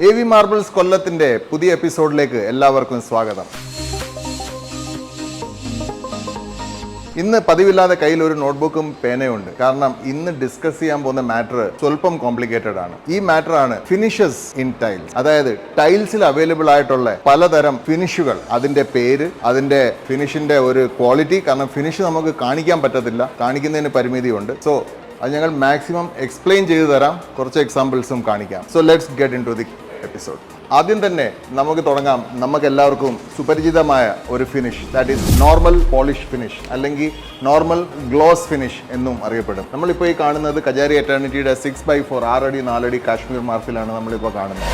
AV marbles കൊല്ലത്തിന്റെ പുതിയ എപ്പിസോഡിലേക്ക് എല്ലാവർക്കും സ്വാഗതം. ഇന്ന് പതിവില്ലാതെ കയ്യിൽ ഒരു നോട്ട്ബുക്കും പേനയുണ്ട്. കാരണം ഇന്ന് ഡിസ്കസ് ചെയ്യാൻ പോകുന്ന മാറ്റർ സ്വല്പം കോംപ്ലിക്കേറ്റഡ് ആണ്. ഈ മാറ്റർ ആണ് ഫിനിഷസ് ഇൻ ടൈൽസ്. അതായത് ടൈൽസിൽ അവൈലബിൾ ആയിട്ടുള്ള പലതരം ഫിനിഷുകൾ, അതിന്റെ പേര്, അതിന്റെ ഫിനിഷിന്റെ ഒരു ക്വാളിറ്റി. കാരണം ഫിനിഷ് നമുക്ക് കാണിക്കാൻ പറ്റത്തില്ല, കാണിക്കുന്നതിന് പരിമിതിയുണ്ട്. സോ അത് ഞങ്ങൾ മാക്സിമം എക്സ്പ്ലെയിൻ ചെയ്തു തരാം, കുറച്ച് എക്സാമ്പിൾസും കാണിക്കാം. So let's get into the episode. ആദ്യം തന്നെ നമുക്ക് തുടങ്ങാം. നമുക്ക് എല്ലാവർക്കും സുപരിചിതമായ ഒരു finish, that is normal polish finish, അല്ലെങ്കിൽ നോർമൽ ഗ്ലോസ് ഫിനിഷ് എന്നും അറിയപ്പെടും. നമ്മളിപ്പോൾ ഈ കാണുന്നത് കജാരി എറ്റേണിറ്റിയുടെ 6x4 6 അടി 4 അടി കാശ്മീർ മാർഫിലാണ് നമ്മളിപ്പോൾ കാണുന്നത്.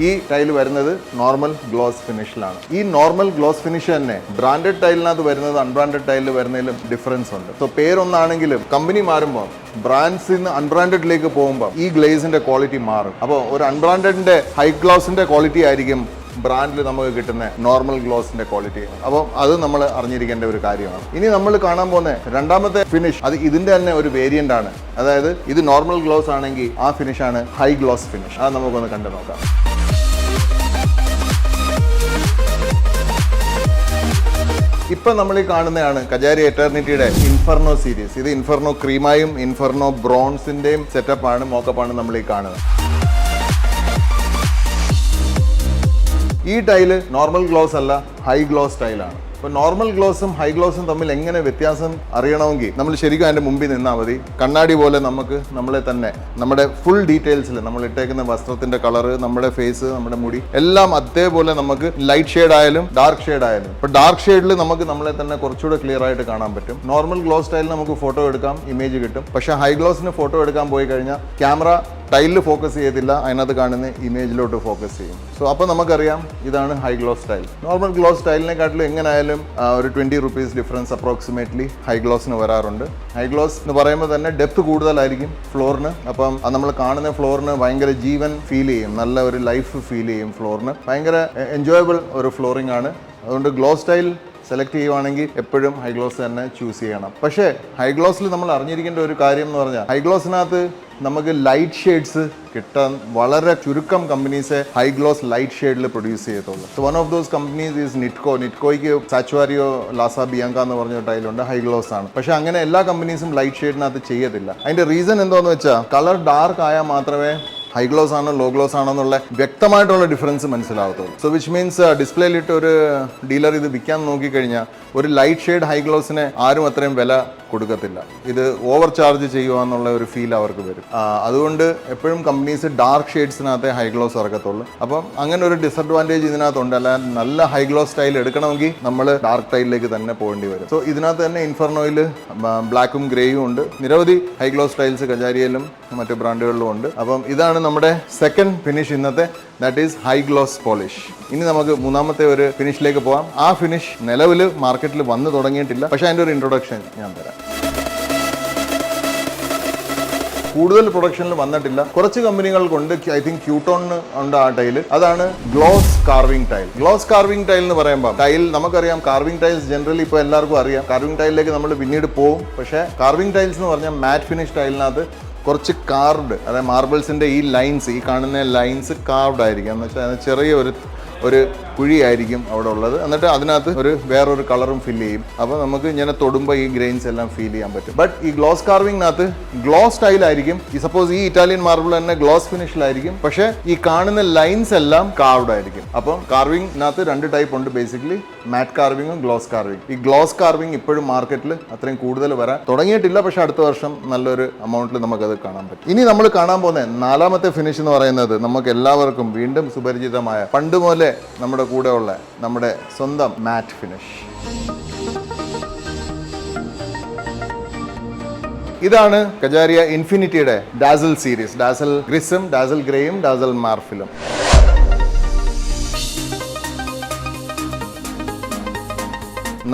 ഈ ടൈൽ വരുന്നത് നോർമൽ ഗ്ലോസ് ഫിനിഷിലാണ്. ഈ നോർമൽ ഗ്ലോസ് ഫിനിഷ് തന്നെ ബ്രാൻഡഡ് ടൈലിനകത്ത് വരുന്നത് അൺബ്രാൻഡഡ് ടൈലിൽ വരുന്നതിലും ഡിഫറൻസ് ഉണ്ട്. സോ പേരൊന്നാണെങ്കിലും കമ്പനി മാറുമ്പോൾ ബ്രാൻഡ്സിൽ നിന്ന് അൺബ്രാൻഡഡിലേക്ക് പോകുമ്പോൾ ഈ ഗ്ലേസിന്റെ ക്വാളിറ്റി മാറും. അപ്പോൾ ഒരു അൺബ്രാൻഡഡിന്റെ ഹൈ ഗ്ലോസിന്റെ ക്വാളിറ്റി ആയിരിക്കും ബ്രാൻഡിൽ നമുക്ക് കിട്ടുന്ന നോർമൽ ഗ്ലോസിന്റെ ക്വാളിറ്റി. അപ്പോൾ അത് നമ്മൾ അറിഞ്ഞിരിക്കേണ്ട ഒരു കാര്യമാണ്. ഇനി നമ്മൾ കാണാൻ പോകുന്ന രണ്ടാമത്തെ ഫിനിഷ്, അത് ഇതിന്റെ തന്നെ ഒരു വേരിയന്റ് ആണ്. അതായത് ഇത് നോർമൽ ഗ്ലോസ് ആണെങ്കിൽ ആ ഫിനിഷാണ് ഹൈ ഗ്ലോസ് ഫിനിഷ്. അത് നമുക്കൊന്ന് കണ്ടു നോക്കാം. ഇപ്പം നമ്മൾ ഈ കാണുന്നതാണ് കജാരി എറ്റേർണിറ്റിയുടെ ഇൻഫെർണോ സീരീസ്. ഇത് ഇൻഫെർണോ ക്രീമായും ഇൻഫെർണോ ബ്രോൺസിന്റെയും സെറ്റപ്പാണ്, മോക്കപ്പാണ് നമ്മൾ ഈ കാണുന്നത്. ഈ ടൈല് നോർമൽ ഗ്ലോസ് അല്ല, ഹൈ ഗ്ലോസ് ടൈലാണ്. ഇപ്പോൾ നോർമൽ ഗ്ലോസും ഹൈ ഗ്ലോസും തമ്മിൽ എങ്ങനെ വ്യത്യാസം അറിയണമെങ്കിൽ നമ്മൾ ശരിക്കും അതിൻ്റെ മുമ്പിൽ നിന്നാൽ മതി. കണ്ണാടി പോലെ നമുക്ക് നമ്മളെ തന്നെ, നമ്മുടെ ഫുൾ ഡീറ്റെയിൽസിൽ നമ്മൾ ഇട്ടേക്കുന്ന വസ്ത്രത്തിന്റെ കളറ്, നമ്മുടെ ഫേസ്, നമ്മുടെ മുടി എല്ലാം അതേപോലെ നമുക്ക് ലൈറ്റ് ഷെയ്ഡ് ആയാലും ഡാർക്ക് ഷെയ്ഡ് ആയാലും. ഇപ്പോൾ ഡാർക്ക് ഷെയ്ഡിൽ നമുക്ക് നമ്മളെ തന്നെ കുറച്ചുകൂടെ ക്ലിയർ ആയിട്ട് കാണാൻ പറ്റും. നോർമൽ ഗ്ലോസ് ടൈലിൽ നമുക്ക് ഫോട്ടോ എടുക്കാം, ഇമേജ് കിട്ടും. പക്ഷേ ഹൈ ഗ്ലോസിന് ഫോട്ടോ എടുക്കാൻ പോയി കഴിഞ്ഞാൽ ക്യാമറ ടൈലിൽ ഫോക്കസ് ചെയ്യത്തില്ല, അതിനകത്ത് കാണുന്ന ഇമേജിലോട്ട് ഫോക്കസ് ചെയ്യും. സോ അപ്പോൾ നമുക്കറിയാം ഇതാണ് high gloss tile. Normal gloss ടൈലിനെക്കാട്ടിലും എങ്ങനെയായാലും ഒരു 20 rupees ഡിഫറൻസ് അപ്രോക്സിമേറ്റ്ലി ഹൈ ഗ്ലോസിന് വരാറുണ്ട്. ഹൈ ഗ്ലോസ് എന്ന് പറയുമ്പോൾ തന്നെ ഡെപ്ത് കൂടുതലായിരിക്കും ഫ്ലോറിന്. അപ്പം അത് നമ്മൾ കാണുന്ന ഫ്ലോറിന് ഭയങ്കര ജീവൻ ഫീൽ ചെയ്യും, നല്ല ഒരു ലൈഫ് ഫീൽ ചെയ്യും ഫ്ലോറിന്. ഭയങ്കര എൻജോയബിൾ ഒരു ഫ്ലോറിംഗ് ആണ്. അതുകൊണ്ട് ഗ്ലോസ് ടൈൽ സെലക്ട് ചെയ്യുവാണെങ്കിൽ എപ്പോഴും ഹൈ ഗ്ലോസ് തന്നെ ചൂസ് ചെയ്യണം. പക്ഷേ ഹൈ ഗ്ലോസിൽ നമ്മൾ അറിഞ്ഞിരിക്കേണ്ട ഒരു കാര്യം എന്ന് പറഞ്ഞാൽ, ഹൈ ഗ്ലോസിനകത്ത് നമുക്ക് ലൈറ്റ് ഷെയ്ഡ്സ് കിട്ടാൻ വളരെ ചുരുക്കം കമ്പനീസ് ഹൈ ഗ്ലോസ് ലൈറ്റ് ഷെയ്ഡിൽ പ്രൊഡ്യൂസ് ചെയ്യത്തുള്ളൂ. So one of those companies is Nitco. നിറ്റ്കോയ്ക്ക് സാച്ചുവാരിയോ ലാസ ബിയാങ്ക എന്ന് പറഞ്ഞ ടൈലുണ്ട്, ഹൈ ഗ്ലോസ് ആണ്. പക്ഷെ അങ്ങനെ എല്ലാ കമ്പനീസും ലൈറ്റ് ഷെയ്ഡിനകത്ത് ചെയ്യത്തില്ല. അതിന്റെ റീസൺ എന്താണെന്ന് വെച്ചാൽ, കളർ ഡാർക്ക് ആയാൽ മാത്രമേ ഹൈ ഗ്ലോസ് ആണോ ലോ ഗ്ലോസ് ആണോ എന്നുള്ള വ്യക്തമായിട്ടുള്ള ഡിഫറൻസ് മനസ്സിലാവത്തുള്ളൂ. സോ വിച്ച് മീൻസ് ഡിസ്പ്ലേയിലിട്ട് ഒരു ഡീലർ ഇത് വിൽക്കാൻ നോക്കിക്കഴിഞ്ഞാൽ ഒരു ലൈറ്റ് ഷെയ്ഡ് ഹൈ ഗ്ലോസിന് ആരും അത്രയും വില കൊടുക്കത്തില്ല. ഇത് ഓവർ ചാർജ് ചെയ്യുക എന്നുള്ള ഒരു ഫീൽ അവർക്ക് വരും. അതുകൊണ്ട് എപ്പോഴും കമ്പനീസ് ഡാർക്ക് ഷെയ്ഡ്സിനകത്തെ ഹൈ ഗ്ലോസ് ഇറക്കത്തുള്ളൂ. അപ്പം അങ്ങനെ ഒരു ഡിസഡ്വാൻറ്റേജ് ഇതിനകത്തുണ്ട്. അല്ല, നല്ല ഹൈ ഗ്ലോസ് സ്റ്റൈൽ എടുക്കണമെങ്കിൽ നമ്മൾ ഡാർക്ക് ടൈലിലേക്ക് തന്നെ പോകേണ്ടി വരും. സോ ഇതിനകത്ത് തന്നെ ഇൻഫെർണോയിൽ ബ്ലാക്കും ഗ്രേയും ഉണ്ട്. നിരവധി ഹൈ ഗ്ലോസ് സ്റ്റൈൽസ് കജാരിയിലും മറ്റു ബ്രാൻഡുകളിലും ഉണ്ട്. അപ്പം ഇതാണ് നമ്മുടെ സെക്കൻഡ് ഫിനിഷ് ഇന്നത്തെ, that is high gloss polish. ഇനി നമുക്ക് മൂന്നാമത്തെ ഒരു ഫിനിഷിലേക്ക് പോകാം. ആ ഫിനിഷ് നിലവിൽ മാർക്കറ്റിൽ വന്നു തുടങ്ങിയിട്ടില്ല, പക്ഷേ അതിൻ്റെ ഒരു ഇൻട്രൊഡക്ഷൻ ഞാൻ തരാം. കൂടുതൽ പ്രൊഡക്ഷനിൽ വന്നിട്ടില്ല. കുറച്ച് കമ്പനികൾക്കുണ്ട്. ഐ തിങ്ക് ക്യൂട്ടോണിന് ഉണ്ട് ആ ടൈൽ. അതാണ് gloss carving tile. Gloss carving tile എന്ന് പറയുമ്പോൾ, ടൈൽ നമുക്കറിയാം, കാർവിംഗ് ടൈൽസ് ജനറലി ഇപ്പോൾ എല്ലാവർക്കും അറിയാം. കാർവിംഗ് ടൈലിലേക്ക് നമ്മൾ പിന്നീട് പോകും. പക്ഷേ കാർവിംഗ് ടൈൽസ് എന്ന് പറഞ്ഞാൽ മാറ്റ് ഫിനിഷ് ടൈലിനകത്ത് കുറച്ച് കാർവ്ഡ്, അതായത് മാർബിൾസിൻ്റെ ഈ ലൈൻസ്, ഈ കാണുന്ന ലൈൻസ് കാർവ്ഡ് ആയിരിക്കും. എന്ന് വെച്ചാൽ ചെറിയ ഒരു കുഴിയായിരിക്കും അവിടെ ഉള്ളത്. എന്നിട്ട് അതിനകത്ത് വേറൊരു കളറും ഫിൽ ചെയ്യും. അപ്പോൾ നമുക്ക് ഇങ്ങനെ തൊടുമ്പോൾ ഈ ഗ്രെയിൻസ് എല്ലാം ഫീൽ ചെയ്യാൻ പറ്റും. ബട്ട് ഈ ഗ്ലോസ് കാർവിംഗിനകത്ത് ഗ്ലോസ് സ്റ്റൈലായിരിക്കും. ഈ സപ്പോസ് ഈ ഇറ്റാലിയൻ മാർബിൾ തന്നെ ഗ്ലോസ് ഫിനിഷിലായിരിക്കും, പക്ഷേ ഈ കാണുന്ന ലൈൻസ് എല്ലാം കാർവ്ഡ് ആയിരിക്കും. അപ്പം കാർവിംഗിനകത്ത് 2 ടൈപ്പ് ഉണ്ട് ബേസിക്കലി, മാറ്റ് കാർവിംഗും ഗ്ലോസ് കാർവിംഗ്. ഈ ഗ്ലോസ് കാർവിംഗ് ഇപ്പോഴും മാർക്കറ്റിൽ അത്രയും കൂടുതൽ വരാൻ തുടങ്ങിയിട്ടില്ല, പക്ഷേ അടുത്ത വർഷം നല്ലൊരു എമൗണ്ടിൽ നമുക്കത് കാണാൻ പറ്റും. ഇനി നമ്മൾ കാണാൻ പോകുന്ന നാലാമത്തെ ഫിനിഷ് എന്ന് പറയുന്നത് നമുക്ക് എല്ലാവർക്കും വീണ്ടും സുപരിചിതമായ, പണ്ട് മുതലേ നമ്മുടെ കൂടെ ഉള്ള നമ്മുടെ സ്വന്തം മാറ്റ് ഫിനിഷ്. ഇതാണ് കജാരിയ ഇൻഫിനിറ്റിയുടെ ഡാസിൽ സീരീസ്. ഡാസിൽ ഗ്രിസും ഡാസിൽ ഗ്രേയും ഡാസിൽ മാർഫിലും.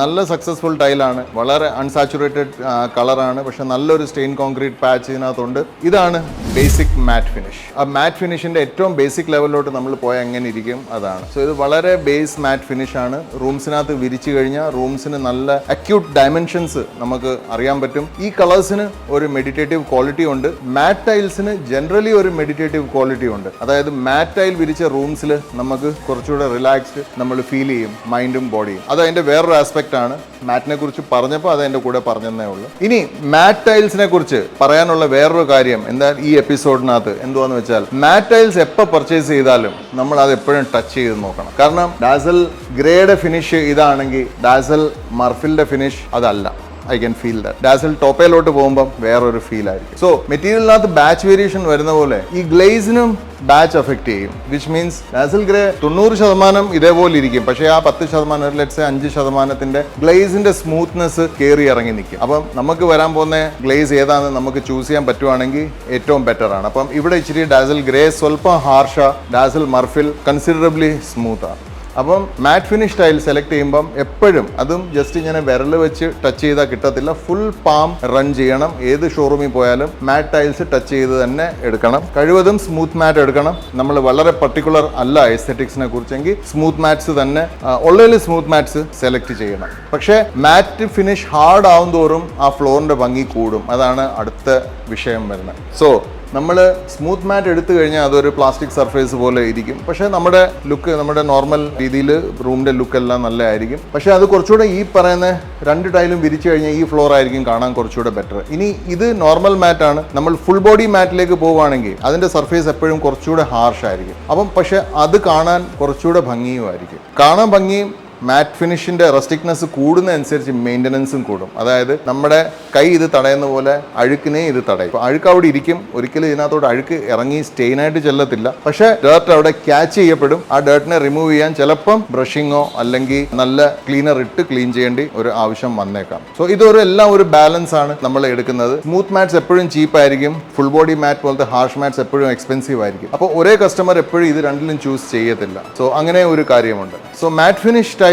നല്ല സക്സസ്ഫുൾ ടൈലാണ്, വളരെ അൺസാച്ചുറേറ്റഡ് കളറാണ്, പക്ഷെ നല്ലൊരു സ്റ്റെയിൻ കോൺക്രീറ്റ് പാച്ച് ഇതിനകത്തുണ്ട്. ഇതാണ് ബേസിക് മാറ്റ് ഫിനിഷ്. ആ മാറ്റ് ഫിനിഷിന്റെ ഏറ്റവും ബേസിക് ലെവലിലോട്ട് നമ്മൾ പോയാൽ എങ്ങനെ ഇരിക്കും അതാണ്. സോ ഇത് വളരെ ബേസ് മാറ്റ് ഫിനിഷ് ആണ്. റൂംസിനകത്ത് വിരിച്ചു കഴിഞ്ഞാൽ റൂംസിന് നല്ല അക്യൂട്ട് ഡയമെൻഷൻസ് നമുക്ക് അറിയാൻ പറ്റും. ഈ കളേഴ്സിന് ഒരു മെഡിറ്റേറ്റീവ് ക്വാളിറ്റി ഉണ്ട്. മാറ്റ് ടൈൽസിന് ജനറലി ഒരു മെഡിറ്റേറ്റീവ് ക്വാളിറ്റി ഉണ്ട്. അതായത് മാറ്റ് ടൈൽ വിരിച്ച റൂംസിൽ നമുക്ക് കുറച്ചുകൂടെ റിലാക്സ്ഡ് നമ്മൾ ഫീൽ ചെയ്യും, മൈൻഡും ബോഡിയും. അത് അതിന്റെ വേറൊരു ആസ്പെക്ട് ആണ്. മാറ്റിനെ കുറിച്ച് പറഞ്ഞപ്പോൾ അത് അതിന്റെ കൂടെ പറഞ്ഞതേ ഉള്ളൂ. ഇനി മാറ്റ് ടൈൽസിനെ കുറിച്ച് പറയാനുള്ള വേറൊരു കാര്യം എന്താ ഈ എപ്പിസോഡിനകത്ത് എന്തുവാന്ന് വെച്ചാൽ, മാറ്റ് ടൈൽസ് എപ്പോൾ പർച്ചേസ് ചെയ്താലും നമ്മൾ അത് എപ്പോഴും ടച്ച് ചെയ്ത് നോക്കണം. കാരണം ഡാസൽ ഗ്രേയുടെ ഫിനിഷ് ഇതാണെങ്കിൽ ഡാസൽ മർഫിലിന്റെ ഫിനിഷ് അതല്ല. I can feel that. Dazzle ടോപ്പയിലോട്ട് പോകുമ്പോൾ വേറൊരു ഫീൽ ആയിരിക്കും. സോ മെറ്റീരിയലിനകത്ത് ബാച്ച് വേരിയേഷൻ വരുന്ന പോലെ ഈ ഗ്ലേസിനും ബാച്ച് എഫക്ട് ചെയ്യും. വിച്ച് മീൻസ് ഡാസൽ ഗ്രേ 90% ഇതേപോലെ ഇരിക്കും, പക്ഷേ ആ 10%, ലെറ്റ്സ് 5% ഗ്ലേസിന്റെ സ്മൂത്ത്നെസ് കയറി ഇറങ്ങി നിൽക്കും. അപ്പം നമുക്ക് വരാൻ പോകുന്ന ഗ്ലേസ് ഏതാണെന്ന് നമുക്ക് ചൂസ് ചെയ്യാൻ പറ്റുവാണെങ്കിൽ ഏറ്റവും ബെറ്റർ ആണ്. അപ്പം ഇവിടെ ഇച്ചിരി ഡാസൽ ഗ്രേ സ്വല്പം ഹാർഷ, ഡാസൽ മർഫിൽ കൺസിഡറബിളി സ്മൂത്താണ്. അപ്പം മാറ്റ് ഫിനിഷ് ടൈൽ സെലക്ട് ചെയ്യുമ്പം എപ്പോഴും അതും ജസ്റ്റ് ഇങ്ങനെ വിരൽ വെച്ച് ടച്ച് ചെയ്താൽ കിട്ടത്തില്ല. ഫുൾ പാം റൺ ചെയ്യണം. ഏത് ഷോറൂമിൽ പോയാലും മാറ്റ് ടൈൽസ് ടച്ച് ചെയ്ത് തന്നെ എടുക്കണം. കഴിവതും സ്മൂത്ത് മാറ്റ് എടുക്കണം. നമ്മൾ വളരെ പർട്ടിക്കുലർ അല്ല എസ്തെറ്റിക്സിനെ കുറിച്ചെങ്കിൽ സ്മൂത്ത് മാറ്റ്സ് തന്നെ ഉള്ളതിൽ സ്മൂത്ത് മാറ്റ്സ് സെലക്ട് ചെയ്യണം. പക്ഷേ മാറ്റ് ഫിനിഷ് ഹാർഡ് ആവും തോറും ആ ഫ്ലോറിന്റെ ഭംഗി കൂടും. അതാണ് അടുത്ത വിഷയം വരുന്നത്. സോ നമ്മൾ സ്മൂത്ത് മാറ്റ് എടുത്തു കഴിഞ്ഞാൽ അതൊരു പ്ലാസ്റ്റിക് സർഫേസ് പോലെ ഇരിക്കും. പക്ഷേ നമ്മുടെ ലുക്ക്, നമ്മുടെ നോർമൽ രീതിയിൽ റൂമിൻ്റെ ലുക്ക് എല്ലാം നല്ലതായിരിക്കും. പക്ഷേ അത് കുറച്ചുകൂടെ ഈ പറയുന്ന 2 ടൈലും വിരിച്ചു കഴിഞ്ഞാൽ ഈ ഫ്ലോർ ആയിരിക്കും കാണാൻ കുറച്ചുകൂടെ ബെറ്റർ. ഇനി ഇത് നോർമൽ മാറ്റാണ്. നമ്മൾ ഫുൾ ബോഡി മാറ്റിലേക്ക് പോവുകയാണെങ്കിൽ അതിൻ്റെ സർഫേസ് എപ്പോഴും കുറച്ചുകൂടെ ഹാർഷ് ആയിരിക്കും. അപ്പം പക്ഷേ അത് കാണാൻ കുറച്ചുകൂടെ ഭംഗിയുമായിരിക്കും. കാണാൻ ഭംഗിയും മാറ്റ് ഫിനിഷിന്റെ റസ്റ്റിക്നെസ് കൂടുന്നതനുസരിച്ച് മെയിൻ്റനൻസും കൂടും. അതായത് നമ്മുടെ കൈ ഇത് തടയുന്ന പോലെ അഴുക്കിനെ ഇത് തടയും. ഇപ്പോൾ അഴുക്ക് അവിടെ ഇരിക്കും, ഒരിക്കലും ഇതിനകത്തോട് അഴുക്ക് ഇറങ്ങി സ്റ്റെയിനായിട്ട് ചെല്ലത്തില്ല. പക്ഷേ ഡേർട്ട് അവിടെ ക്യാച്ച് ചെയ്യപ്പെടും. ആ ഡേർട്ടിനെ റിമൂവ് ചെയ്യാൻ ചിലപ്പം ബ്രഷിങ്ങോ അല്ലെങ്കിൽ നല്ല ക്ലീനർ ഇട്ട് ക്ലീൻ ചെയ്യേണ്ടി ഒരു ആവശ്യം വന്നേക്കാം. സോ ഇതൊരു എല്ലാം ഒരു ബാലൻസ് ആണ് നമ്മൾ എടുക്കുന്നത്. സ്മൂത്ത് മാറ്റ്സ് എപ്പോഴും ചീപ്പായിരിക്കും, ഫുൾ ബോഡി മാറ്റ് പോലത്തെ ഹാർഷ് മാറ്റ്സ് എപ്പോഴും എക്സ്പെൻസീവ് ആയിരിക്കും. അപ്പോൾ ഒരേ കസ്റ്റമർ എപ്പോഴും ഇത് രണ്ടിലും ചൂസ് ചെയ്യത്തില്ല. സോ അങ്ങനെ ഒരു കാര്യമുണ്ട്. സോ മാറ്റ് ഫിനിഷ് ടൈൽസ്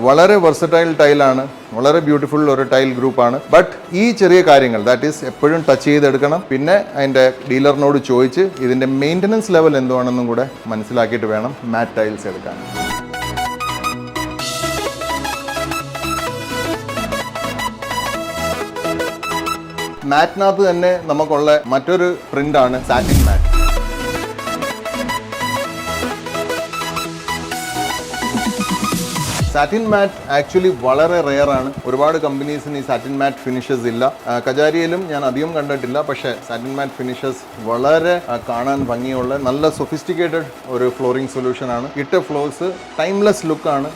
വളരെ വെർസറ്റൈൽ ടൈലാണ്, വളരെ ബ്യൂട്ടിഫുൾ ഒരു ടൈൽ ഗ്രൂപ്പാണ്. ബട്ട് ഈ ചെറിയ കാര്യങ്ങൾ ദാറ്റ് ഈസ് എപ്പോഴും ടച്ച് ചെയ്തെടുക്കണം. പിന്നെ അതിൻ്റെ ഡീലറിനോട് ചോദിച്ച് ഇതിൻ്റെ മെയിൻ്റനൻസ് ലെവൽ എന്തുവാണെന്നും കൂടെ മനസ്സിലാക്കിയിട്ട് വേണം മാറ്റ് ടൈൽസ് എടുക്കാൻ. മാറ്റിനകത്ത് തന്നെ നമുക്കുള്ള മറ്റൊരു പ്രിൻ്റാണ് സാറ്റിൻ മാറ്റ്. സാറ്റിൻ മാറ്റ് ആക്ച്വലി വളരെ റെയർ ആണ്. ഒരുപാട് കമ്പനീസിന് ഈ സാറ്റിൻ മാറ്റ് ഫിനിഷസ് ഇല്ല. കജാരിയിലും ഞാൻ അധികം കണ്ടിട്ടില്ല. പക്ഷേ സാറ്റിൻ മാറ്റ് ഫിനിഷസ് വളരെ കാണാൻ ഭംഗിയുള്ള നല്ല സൊഫിസ്റ്റിക്കേറ്റഡ് ഒരു ഫ്ലോറിംഗ് സൊല്യൂഷൻ ആണ്. ഇട്ട ഫ്ലോർസ് ടൈംലെസ് ലുക്കാണ്.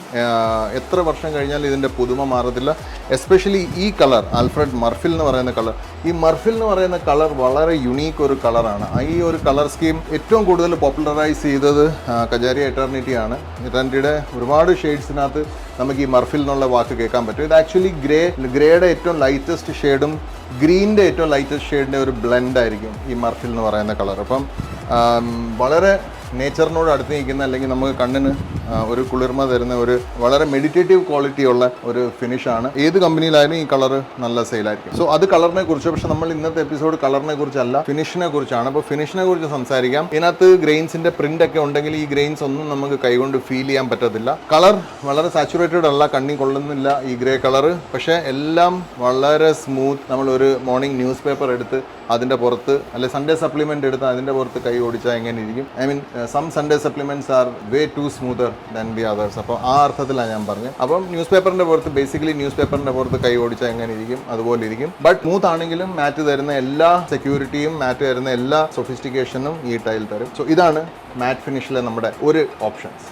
എത്ര വർഷം കഴിഞ്ഞാൽ ഇതിൻ്റെ പുതുമ മാറത്തില്ല. എസ്പെഷ്യലി ഈ കളർ ആൽഫ്രഡ് മർഫിൽ എന്ന് പറയുന്ന കളർ, ഈ മർഫിൽ എന്ന് പറയുന്ന കളർ വളരെ യുണീക്ക് ഒരു കളറാണ്. ഈ ഒരു കളർ സ്കീം ഏറ്റവും കൂടുതൽ പോപ്പുലറൈസ് ചെയ്തത് കജാരിയ എറ്റർണിറ്റി ആണ്. എറ്റർണിറ്റിയുടെ ഒരുപാട് ഷെയ്ഡ്സിനകത്ത് നമുക്ക് ഈ മർഫിൽ എന്നുള്ള വാക്ക് കേൾക്കാൻ പറ്റും. ഇത് ആക്ച്വലി ഗ്രേയുടെ ഏറ്റവും ലൈറ്റസ്റ്റ് ഷെയ്ഡും ഗ്രീനിൻ്റെ ഏറ്റവും ലൈറ്റസ്റ്റ് ഷെയ്ഡിൻ്റെ ഒരു ബ്ലെൻഡ് ആയിരിക്കും ഈ മർഫിൽ എന്ന് പറയുന്ന കളർ. അപ്പം വളരെ നേച്ചറിനോട് അടുത്ത് നിൽക്കുന്ന, അല്ലെങ്കിൽ നമുക്ക് കണ്ണിന് ഒരു കുളിർമ തരുന്ന ഒരു വളരെ മെഡിറ്റേറ്റീവ് ക്വാളിറ്റി ഉള്ള ഒരു ഫിനിഷാണ്. ഏത് കമ്പനിയിലായാലും ഈ കളർ നല്ല സെയിലായിരിക്കും. സോ അത് കളറിനെ കുറിച്ച്. പക്ഷെ നമ്മൾ ഇന്നത്തെ എപ്പിസോഡ് കളറിനെ കുറിച്ചല്ല, ഫിനിഷിനെ കുറിച്ചാണ്. അപ്പോൾ ഫിനിഷിനെ കുറിച്ച് സംസാരിക്കാം. ഇതിനകത്ത് ഗ്രെയിൻസിന്റെ പ്രിന്റ് ഒക്കെ ഉണ്ടെങ്കിൽ ഈ ഗ്രെയിൻസ് ഒന്നും നമുക്ക് കൈകൊണ്ട് ഫീൽ ചെയ്യാൻ പറ്റത്തില്ല. കളർ വളരെ സാച്ചുറേറ്റഡ് അല്ല, കണ്ണി കൊള്ളുന്നില്ല ഈ ഗ്രേ കളർ. പക്ഷേ എല്ലാം വളരെ സ്മൂത്ത്. നമ്മളൊരു മോർണിംഗ് ന്യൂസ് പേപ്പർ എടുത്ത് അതിൻ്റെ പുറത്ത്, അല്ലെ സൺഡേ സപ്ലിമെൻ്റ് എടുത്ത് അതിൻ്റെ പുറത്ത് കൈ ഓടിച്ചാൽ എങ്ങനെ ഇരിക്കും. I mean some Sunday supplements are way too smoother than the others. അപ്പോൾ ആ അർത്ഥത്തിലാണ് ഞാൻ പറഞ്ഞത്. അപ്പം ന്യൂസ് പേപ്പറിൻ്റെ പുറത്ത്, ബേസിക്കലി ന്യൂസ് പേപ്പറിൻ്റെ പുറത്ത് കൈ ഓടിച്ചാൽ എങ്ങനെ ഇരിക്കും അതുപോലെ ഇരിക്കും. ബട്ട് സ്മൂത്ത് ആണെങ്കിലും മാറ്റ് തരുന്ന എല്ലാ സെക്യൂരിറ്റിയും, മാറ്റ് തരുന്ന എല്ലാ സൊഫിസ്റ്റിക്കേഷനും ഈ ടൈൽ തരും. സോ ഇതാണ് മാറ്റ് ഫിനിഷിലെ നമ്മുടെ ഒരു ഓപ്ഷൻസ്.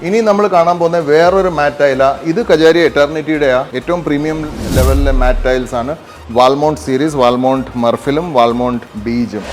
ഇനി നമ്മൾ കാണാൻ പോകുന്ന വേറൊരു മാറ്റ് ടൈലാ. ഇത് കജാരിയ എറ്റർണിറ്റിയുടെയാ ഏറ്റവും പ്രീമിയം ലെവലിലെ മാറ്റ് ടൈൽസ് ആണ്. വാൾമോണ്ട് സീരീസ്, വാൾമോണ്ട് മർഫിലും വാൾമോണ്ട് ബീജും.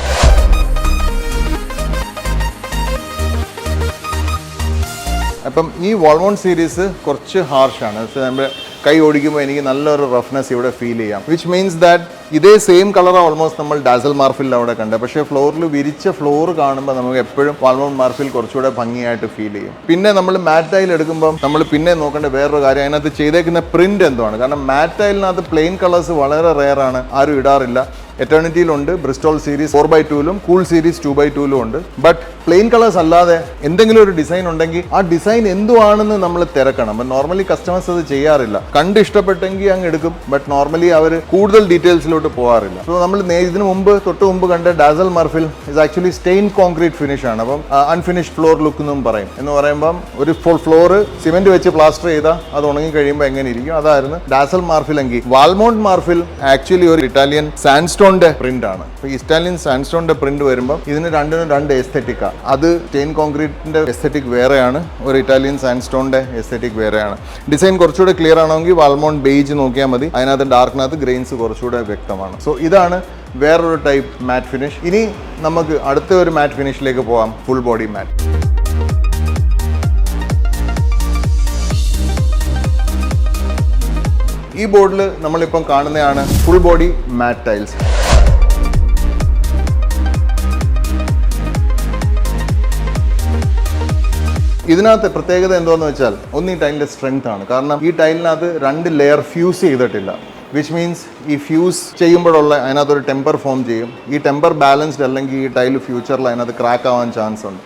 അപ്പം ഈ വാൾമോണ്ട് സീരീസ് കുറച്ച് ഹാർഷാണ്. പക്ഷേ നമ്മുടെ കൈ ഓടിക്കുമ്പോൾ എനിക്ക് നല്ലൊരു റഫ്നെസ് ഇവിടെ ഫീൽ ചെയ്യാം. വിച്ച് മീൻസ് ദാറ്റ് ഇതേ സെയിം കളർ ഓൾമോസ്റ്റ് നമ്മൾ ഡാസൽ മാർഫിൽ അവിടെ കണ്ടത്. പക്ഷേ ഫ്ലോറിൽ വിരിച്ച ഫ്ലോർ കാണുമ്പോൾ നമുക്ക് എപ്പോഴും വാൾമൗണ്ട് മാർഫിൽ കുറച്ചുകൂടെ ഭംഗിയായിട്ട് ഫീൽ ചെയ്യും. പിന്നെ നമ്മൾ മാറ്റ് ടൈൽ എടുക്കുമ്പോൾ നമ്മൾ പിന്നെ നോക്കേണ്ട വേറൊരു കാര്യം, അതിനകത്ത് ചെയ്തേക്കുന്ന പ്രിന്റ് എന്താണ്. കാരണം മാറ്റ് ടൈലിനകത്ത് പ്ലെയിൻ കളേഴ്സ് വളരെ റെയർ ആണ്, ആരും ഇടാറില്ല. എറ്റേണിറ്റിയിലുണ്ട്, Bristol series 4x2 cool series 2x2 ഉണ്ട്. ബട്ട് പ്ലെയിൻ കളേഴ്സ് അല്ലാതെ എന്തെങ്കിലും ഒരു ഡിസൈൻ ഉണ്ടെങ്കിൽ ആ ഡിസൈൻ എന്തുവാണെന്ന് നമ്മൾ തിരക്കണം. നോർമലി കസ്റ്റമേഴ്സ് അത് ചെയ്യാറില്ല. കണ്ട് ഇഷ്ടപ്പെട്ടെങ്കിൽ അങ്ങ് എടുക്കും, ബട്ട് നോർമലി അവർ കൂടുതൽ ഡീറ്റെയിൽസിലോട്ട് പോകാറില്ല. സോ നമ്മൾ തൊട്ട് മുമ്പ് കണ്ട dazzle Marfil is actually stain concrete finish ആണ്. അപ്പം അൺഫിനിഷ്ഡ് ഫ്ലോർ ലുക്ക് എന്നും പറയും. എന്ന് പറയുമ്പം ഒരു ഫ്ലോർ സിമെന്റ് വെച്ച് പ്ലാസ്റ്റർ ചെയ്താൽ അത് ഉണങ്ങി കഴിയുമ്പോൾ എങ്ങനെ ഇരിക്കും, അതായിരുന്നു ഡാസൽ മാർഫിൽ. എങ്കിൽ വാൾമൗണ്ട് മാർഫിൽ ആക്ച്വലി ഒരു ഇറ്റാലിയൻ സാൻഡ്സ്റ്റോണിന്റെ പ്രിന്റ് ആണ്. ഇറ്റാലിയൻ സാൻഡ്സ്റ്റോണിന്റെ പ്രിന്റ് വരുമ്പോൾ ഇതിന് രണ്ടിനും രണ്ട് എസ്തെറ്റിക്കാണ്. അത് സ്റ്റെയിൻ കോൺക്രീറ്റിന്റെ എസ്തെറ്റിക് വേറെയാണ്, ഒരു ഇറ്റാലിയൻ സാൻഡ്സ്റ്റോണിന്റെ എസ്തെറ്റിക് വേറെയാണ്. ഡിസൈൻ കുറച്ചുകൂടെ ക്ലിയർ ആണെങ്കിൽ വാൾമൗണ്ട് ബേജ് നോക്കിയാൽ മതി. അതിനകത്ത് ഡാർക്കിനകത്ത് ഗ്രെയിൻസ് കുറച്ചുകൂടെ വ്യക്തമാണ്. സോ ഇതാണ് വേറൊരു ടൈപ്പ് മാറ്റ് ഫിനിഷ്. ഇനി നമുക്ക് അടുത്ത ഒരു മാറ്റ് ഫിനിഷിലേക്ക് പോകാം, ഫുൾ ബോഡി മാറ്റ്. ഈ ബോർഡിൽ നമ്മളിപ്പം കാണുന്നതാണ് ഫുൾ ബോഡി മാറ്റ് ടൈൽസ്. ഇതിനകത്ത് പ്രത്യേകത എന്താണെന്ന് വെച്ചാൽ ഒന്ന് ഈ ടൈലിൻ്റെ സ്ട്രെങ്ത് ആണ്. കാരണം ഈ ടൈലിനകത്ത് 2 ലെയർ ഫ്യൂസ് ചെയ്തിട്ടില്ല. വിച്ച് മീൻസ് ഈ ഫ്യൂസ് ചെയ്യുമ്പോഴുള്ള അതിനകത്തൊരു ടെമ്പർ ഫോം ചെയ്യും. ഈ ടെമ്പർ ബാലൻസ്ഡ് അല്ലെങ്കിൽ ഈ ടൈൽ ഫ്യൂച്ചറിൽ അതിനകത്ത് ക്രാക്ക് ആവാൻ ചാൻസ് ഉണ്ട്.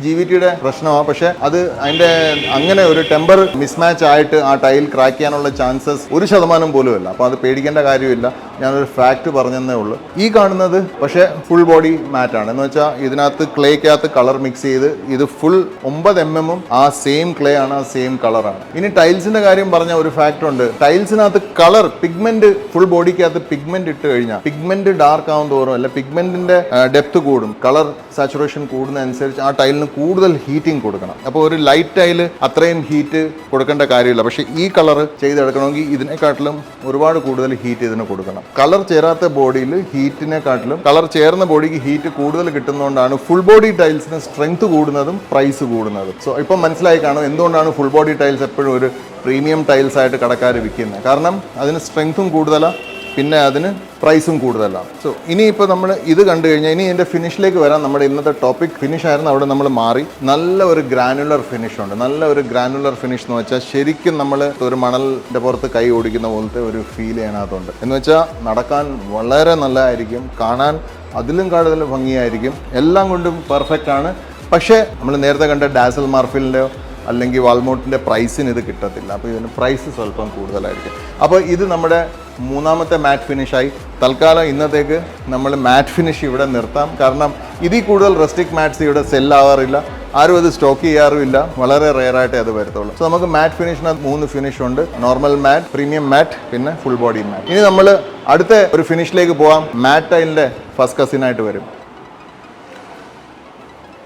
GVTയുടെ പ്രശ്നമാണ്. പക്ഷേ അത് അതിൻ്റെ അങ്ങനെ ഒരു ടെമ്പർ മിസ്മാച്ച് ആയിട്ട് ആ ടൈൽ ക്രാക്ക് ചെയ്യാനുള്ള ചാൻസസ് 1% പോലും ഇല്ല. അപ്പോൾ അത് പേടിക്കേണ്ട കാര്യമില്ല. ഞാനൊരു ഫാക്റ്റ് പറഞ്ഞതേ ഉള്ളൂ. ഈ കാണുന്നത് പക്ഷേ ഫുൾ ബോഡി മാറ്റാണ്. എന്ന് വെച്ചാൽ ഇതിനകത്ത് ക്ലേക്കകത്ത് കളർ മിക്സ് ചെയ്ത് ഇത് ഫുൾ 9 mm ആ സെയിം ക്ലേ ആണ്, ആ സെയിം കളറാണ്. ഇനി ടൈൽസിന്റെ കാര്യം പറഞ്ഞ ഒരു ഫാക്റ്റ് ഉണ്ട്. ടൈൽസിനകത്ത് കളർ പിഗ്മെന്റ് ഫുൾ ബോഡിക്കകത്ത് പിഗ്മെന്റ് ഇട്ട് കഴിഞ്ഞാൽ പിഗ്മെന്റ് ഡാർക്ക് ആവും തോറും അല്ല പിഗ്മെന്റിന്റെ ഡെപ്ത് കൂടും. കളർ സാച്ചുറേഷൻ കൂടുന്നതനുസരിച്ച് ആ ടൈലിന് കൂടുതൽ ഹീറ്റിംഗ് കൊടുക്കണം. അപ്പോൾ ഒരു ലൈറ്റ് ടൈല് അത്രയും ഹീറ്റ് കൊടുക്കേണ്ട കാര്യമില്ല. പക്ഷേ ഈ കളർ ചെയ്തെടുക്കണമെങ്കിൽ ഇതിനെക്കാട്ടിലും ഒരുപാട് കൂടുതൽ ഹീറ്റ് ഇതിന് കൊടുക്കണം. കളർ ചേരാത്ത ബോഡിയിൽ ഹീറ്റിനെക്കാട്ടിലും കളർ ചേർന്ന ബോഡിക്ക് ഹീറ്റ് കൂടുതൽ കിട്ടുന്നതുകൊണ്ടാണ് ഫുൾ ബോഡി ടൈൽസിന് സ്ട്രെങ്ത് കൂടുന്നതും പ്രൈസ് കൂടുന്നതും. സോ ഇപ്പം മനസ്സിലായി കാണും എന്തുകൊണ്ടാണ് ഫുൾ ബോഡി ടൈൽസ് എപ്പോഴും ഒരു പ്രീമിയം ടൈൽസ് ആയിട്ട് കടക്കാർ വിൽക്കുന്നത്. കാരണം അതിന് സ്ട്രെങ്ത്തും കൂടുതലാണ്, പിന്നെ അതിന് പ്രൈസും കൂടുതലാണ്. സോ ഇനിയിപ്പോൾ നമ്മൾ ഇത് കണ്ടു കഴിഞ്ഞാൽ ഇനി എൻ്റെ ഫിനിഷിലേക്ക് വരാം. നമ്മുടെ ഇന്നത്തെ ടോപ്പിക് ഫിനിഷ് ആയിരുന്നു, അവിടെ നമ്മൾ മാറി. നല്ല ഒരു ഗ്രാനുലർ ഫിനിഷ് ഉണ്ട്. നല്ല ഒരു ഗ്രാനുലർ ഫിനിഷ് എന്ന് വെച്ചാൽ ശരിക്കും നമ്മൾ ഒരു മണലിൻ്റെ പുറത്ത് കൈ ഓടിക്കുന്ന പോലത്തെ ഒരു ഫീൽ ചെയ്യാനകത്തുണ്ട്. എന്ന് വെച്ചാൽ നടക്കാൻ വളരെ നല്ലതായിരിക്കും, കാണാൻ അതിലും കൂടുതൽ ഭംഗിയായിരിക്കും, എല്ലാം കൊണ്ടും പെർഫെക്റ്റ് ആണ്. പക്ഷേ നമ്മൾ നേരത്തെ കണ്ട ഡാസൽ മാർഫിലിൻ്റെയോ അല്ലെങ്കിൽ വാൾമൗണ്ടിൻ്റെ പ്രൈസിന് ഇത് കിട്ടത്തില്ല. അപ്പോൾ ഇതിന് പ്രൈസ് സ്വല്പം കൂടുതലായിരിക്കും. അപ്പോൾ ഇത് നമ്മുടെ മൂന്നാമത്തെ മാറ്റ് ഫിനിഷായി. തൽക്കാലം ഇന്നത്തേക്ക് നമ്മൾ മാറ്റ് ഫിനിഷ് ഇവിടെ നിർത്താം. കാരണം ഇതിൽ കൂടുതൽ റസ്റ്റിക് മാറ്റ്സ് ഇവിടെ സെല്ലാവാറില്ല, ആരും അത് സ്റ്റോക്ക് ചെയ്യാറുമില്ല, വളരെ റെയറായിട്ടേ അത് വരത്തുള്ളൂ. സോ നമുക്ക് മാറ്റ് ഫിനിഷിനകത്ത് 3 ഫിനിഷ് ഉണ്ട്: നോർമൽ മാറ്റ്, പ്രീമിയം മാറ്റ്, പിന്നെ ഫുൾ ബോഡി മാറ്റ്. ഇനി നമ്മൾ അടുത്ത ഒരു ഫിനിഷിലേക്ക് പോകാം. മാറ്റ് ടൈലിൻ്റെ ഫസ്റ്റ് കസിനായിട്ട് വരും.